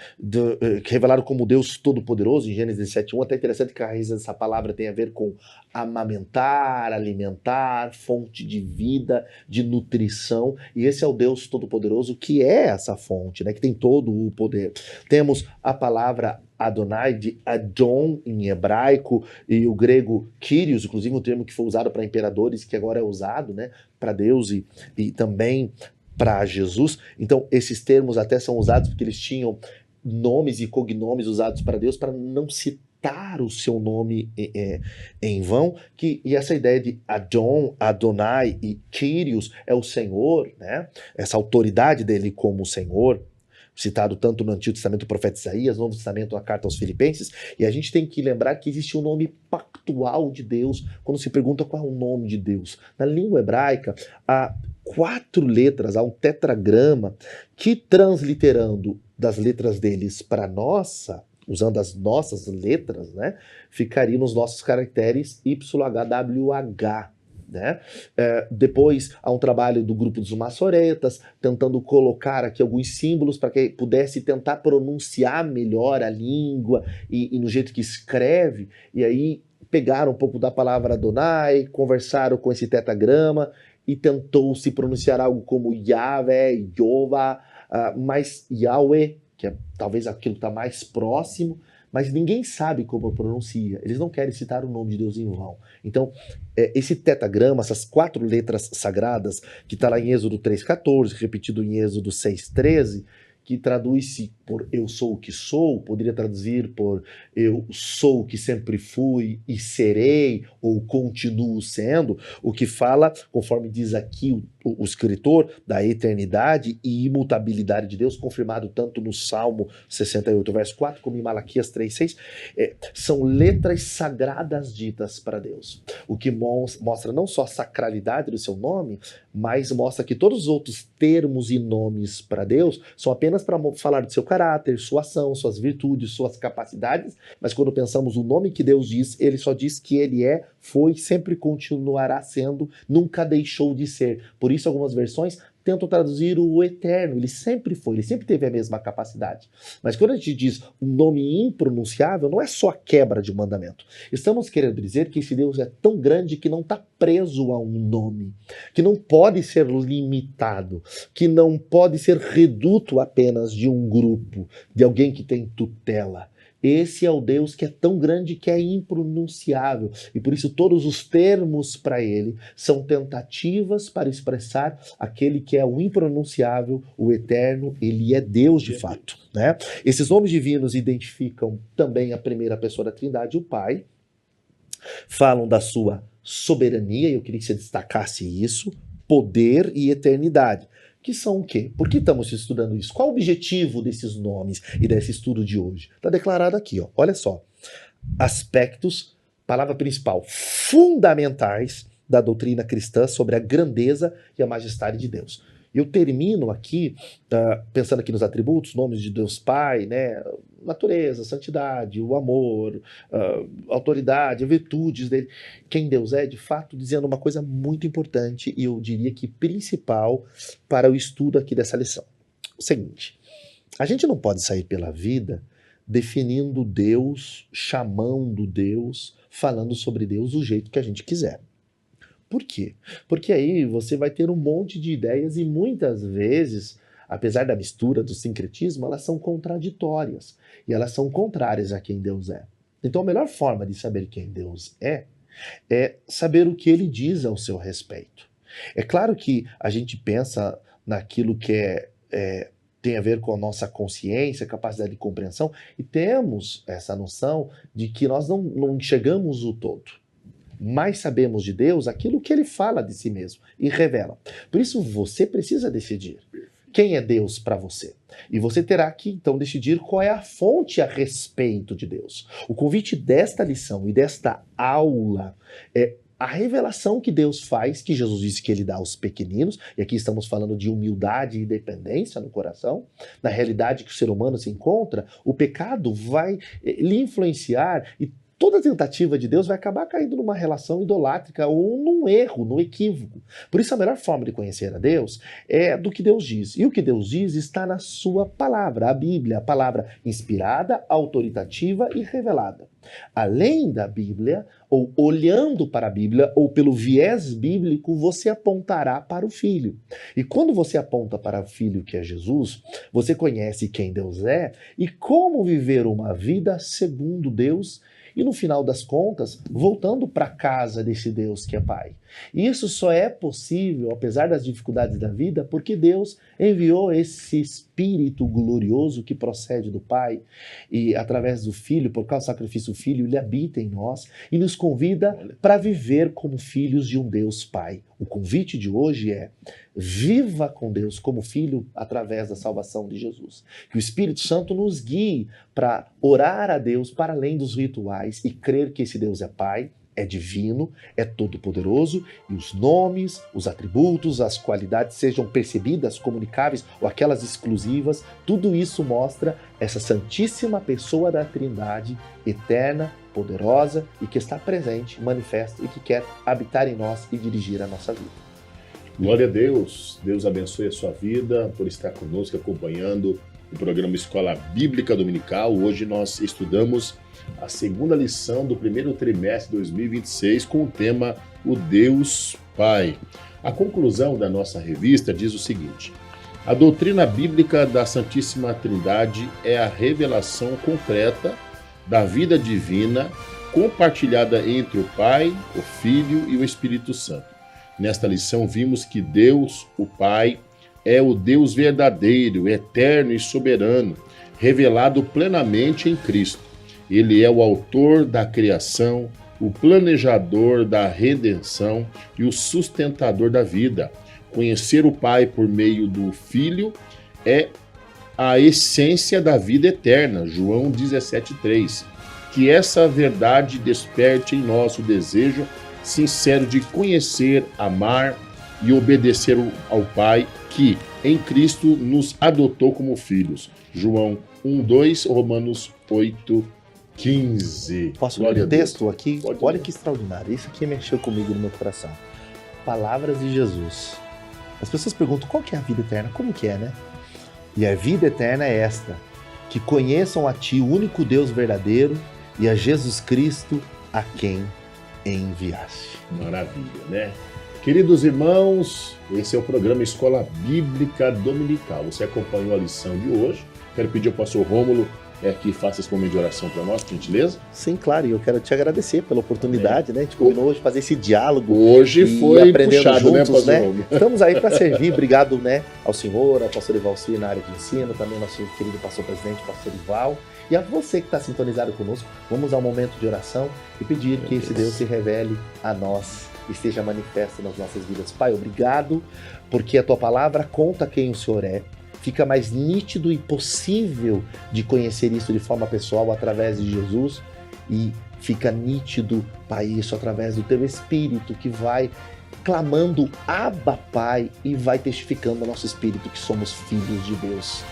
revelado como Deus Todo-Poderoso, em Gênesis 7:1, até interessante que a raiz dessa palavra tem a ver com amamentar, alimentar, fonte de vida, de nutrição, e esse é o Deus Todo-Poderoso que é essa fonte, né, que tem todo o poder. Temos a palavra Adonai, de Adon em hebraico, e o grego Kyrios, inclusive um termo que foi usado para imperadores, que agora é usado, né, para Deus e também para Jesus. Então esses termos até são usados porque eles tinham nomes e cognomes usados para Deus para não citar o seu nome em vão, e essa ideia de Adon, Adonai e Kyrios é o Senhor, né? Essa autoridade dele como Senhor, citado tanto no Antigo Testamento o profeta Isaías, no Novo Testamento a carta aos Filipenses, e a gente tem que lembrar que existe um nome pactual de Deus quando se pergunta qual é o nome de Deus. Na língua hebraica, há 4 letras, há um tetragrama que, transliterando das letras deles para nossa, usando as nossas letras, né, ficaria nos nossos caracteres YHWH. né? Depois há um trabalho do grupo dos maçoretas, tentando colocar aqui alguns símbolos para que pudesse tentar pronunciar melhor a língua e no jeito que escreve, e aí pegaram um pouco da palavra Adonai, conversaram com esse tetragrama e tentou se pronunciar algo como Yahvé, Jeová, mas Yahweh, que é talvez aquilo que está mais próximo, mas ninguém sabe como pronuncia. Eles não querem citar o nome de Deus em vão. Então, esse tetragrama, essas 4 letras sagradas, que está lá em Êxodo 3,14, repetido em Êxodo 6,13, que traduz-se por eu sou o que sou, poderia traduzir por eu sou o que sempre fui e serei, ou continuo sendo, o que fala, conforme diz aqui o escritor, da eternidade e imutabilidade de Deus, confirmado tanto no Salmo 68, verso 4, como em Malaquias 3,6, são letras sagradas ditas para Deus, o que mostra não só a sacralidade do seu nome, mas mostra que todos os outros termos e nomes para Deus são apenas para falar do seu caráter, sua ação, suas virtudes, suas capacidades, mas quando pensamos o nome que Deus diz, ele só diz que ele foi, sempre continuará sendo, nunca deixou de ser. Por isso algumas versões tentam traduzir o eterno, ele sempre foi, ele sempre teve a mesma capacidade. Mas quando a gente diz um nome impronunciável, não é só a quebra de um mandamento. Estamos querendo dizer que esse Deus é tão grande que não está preso a um nome, que não pode ser limitado, que não pode ser reduto apenas de um grupo, de alguém que tem tutela. Esse é o Deus que é tão grande que é impronunciável, e por isso todos os termos para ele são tentativas para expressar aquele que é o impronunciável, o eterno, ele é Deus de fato, né? Esses nomes divinos identificam também a primeira pessoa da Trindade, o Pai, falam da sua soberania, e eu queria que você destacasse isso, poder e eternidade. Que são o quê? Por que estamos estudando isso? Qual o objetivo desses nomes e desse estudo de hoje? Está declarado aqui, ó. Olha só. Aspectos, palavra principal, fundamentais da doutrina cristã sobre a grandeza e a majestade de Deus. Eu termino aqui, pensando aqui nos atributos, nomes de Deus Pai, né? Natureza, santidade, o amor, autoridade, virtudes dele. Quem Deus é, de fato, dizendo uma coisa muito importante e eu diria que principal para o estudo aqui dessa lição. O seguinte, a gente não pode sair pela vida definindo Deus, chamando Deus, falando sobre Deus do jeito que a gente quiser. Por quê? Porque aí você vai ter um monte de ideias e muitas vezes, apesar da mistura do sincretismo, elas são contraditórias e elas são contrárias a quem Deus é. Então a melhor forma de saber quem Deus é saber o que ele diz ao seu respeito. É claro que a gente pensa naquilo que tem a ver com a nossa consciência, capacidade de compreensão, e temos essa noção de que nós não enxergamos o todo. Mas sabemos de Deus aquilo que ele fala de si mesmo e revela. Por isso você precisa decidir quem é Deus para você. E você terá que então decidir qual é a fonte a respeito de Deus. O convite desta lição e desta aula é a revelação que Deus faz, que Jesus disse que ele dá aos pequeninos, e aqui estamos falando de humildade e dependência no coração, na realidade que o ser humano se encontra, o pecado vai lhe influenciar e toda tentativa de Deus vai acabar caindo numa relação idolátrica ou num erro, num equívoco. Por isso a melhor forma de conhecer a Deus é do que Deus diz. E o que Deus diz está na sua palavra, a Bíblia, a palavra inspirada, autoritativa e revelada. Além da Bíblia, ou olhando para a Bíblia, ou pelo viés bíblico, você apontará para o Filho. E quando você aponta para o Filho, que é Jesus, você conhece quem Deus é e como viver uma vida segundo Deus. E no final das contas, voltando para a casa desse Deus que é Pai. E isso só é possível, apesar das dificuldades da vida, porque Deus enviou esse Espírito glorioso que procede do Pai e através do Filho, por causa do sacrifício do Filho, ele habita em nós e nos convida para viver como filhos de um Deus Pai. O convite de hoje é: viva com Deus como filho através da salvação de Jesus. Que o Espírito Santo nos guie para orar a Deus para além dos rituais e crer que esse Deus é Pai, é divino, é todo-poderoso e os nomes, os atributos, as qualidades sejam percebidas, comunicáveis ou aquelas exclusivas, tudo isso mostra essa santíssima pessoa da Trindade, eterna, poderosa e que está presente, manifesta e que quer habitar em nós e dirigir a nossa vida. Glória a Deus. Deus abençoe a sua vida por estar conosco acompanhando o programa Escola Bíblica Dominical. Hoje nós estudamos a segunda lição do primeiro trimestre de 2026 com o tema O Deus Pai. A conclusão da nossa revista diz o seguinte: a doutrina bíblica da Santíssima Trindade é a revelação concreta da vida divina compartilhada entre o Pai, o Filho e o Espírito Santo. Nesta lição vimos que Deus, o Pai, é o Deus verdadeiro, eterno e soberano, revelado plenamente em Cristo. Ele é o autor da criação, o planejador da redenção e o sustentador da vida. Conhecer o Pai por meio do Filho é a essência da vida eterna, João 17,3. Que essa verdade desperte em nós o desejo sincero de conhecer, amar e obedecer ao Pai, que em Cristo nos adotou como filhos. João 1,2, Romanos 8,15. Posso ler o texto aqui? Olha que extraordinário. Isso aqui mexeu comigo no meu coração. Palavras de Jesus. As pessoas perguntam qual que é a vida eterna? Como que é, né? E a vida eterna é esta: que conheçam a Ti, o único Deus verdadeiro, e a Jesus Cristo, a quem enviaste. Maravilha, né? Queridos irmãos, esse é o programa Escola Bíblica Dominical. Você acompanhou a lição de hoje. Quero pedir ao pastor Rômulo que faça esse momento de oração para nós, por gentileza. Sim, claro, e eu quero te agradecer pela oportunidade, né? A gente combinou hoje fazer esse diálogo. Hoje foi puxado, juntos, né, pastor né? Rômulo? Estamos aí para servir. Obrigado, né, ao senhor, ao pastor Ivalci na área de ensino, também ao nosso querido pastor presidente, pastor Ival. E a você que está sintonizado conosco, vamos ao momento de oração e pedir que esse Deus se revele a nós e seja manifesto nas nossas vidas. Pai, obrigado, porque a Tua palavra conta quem o Senhor é. Fica mais nítido e possível de conhecer isso de forma pessoal através de Jesus. E fica nítido, Pai, isso através do Teu Espírito, que vai clamando Abba, Pai, e vai testificando ao nosso espírito que somos filhos de Deus.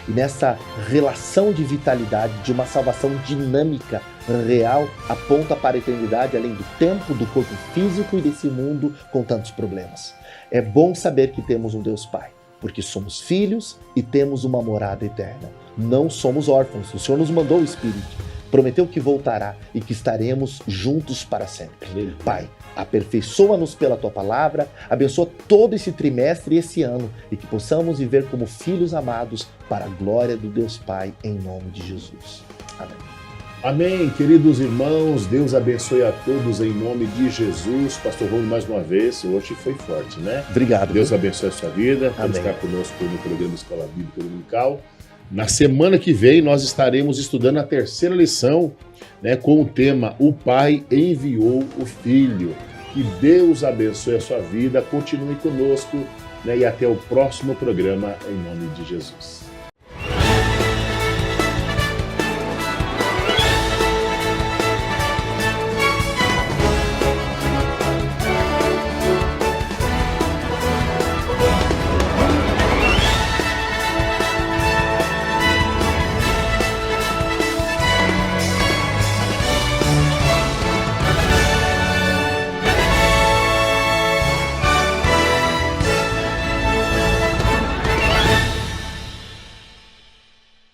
E nessa relação de vitalidade, de uma salvação dinâmica, real, aponta para a eternidade, além do tempo, do corpo físico e desse mundo com tantos problemas. É bom saber que temos um Deus Pai, porque somos filhos e temos uma morada eterna. Não somos órfãos, o Senhor nos mandou o Espírito, prometeu que voltará e que estaremos juntos para sempre. Pai, aperfeiçoa-nos pela Tua palavra, abençoa todo esse trimestre e esse ano, e que possamos viver como filhos amados para a glória do Deus Pai, em nome de Jesus. Amém. Amém, queridos irmãos, Deus abençoe a todos em nome de Jesus. Pastor Rômulo, mais uma vez, hoje foi forte, né? Obrigado. Deus abençoe a sua vida, por Amém. estar conosco no programa Escola Bíblica Dominical. Na semana que vem, nós estaremos estudando a terceira lição, né, com o tema O Pai enviou o Filho. Que Deus abençoe a sua vida, continue conosco, né, e até o próximo programa, em nome de Jesus.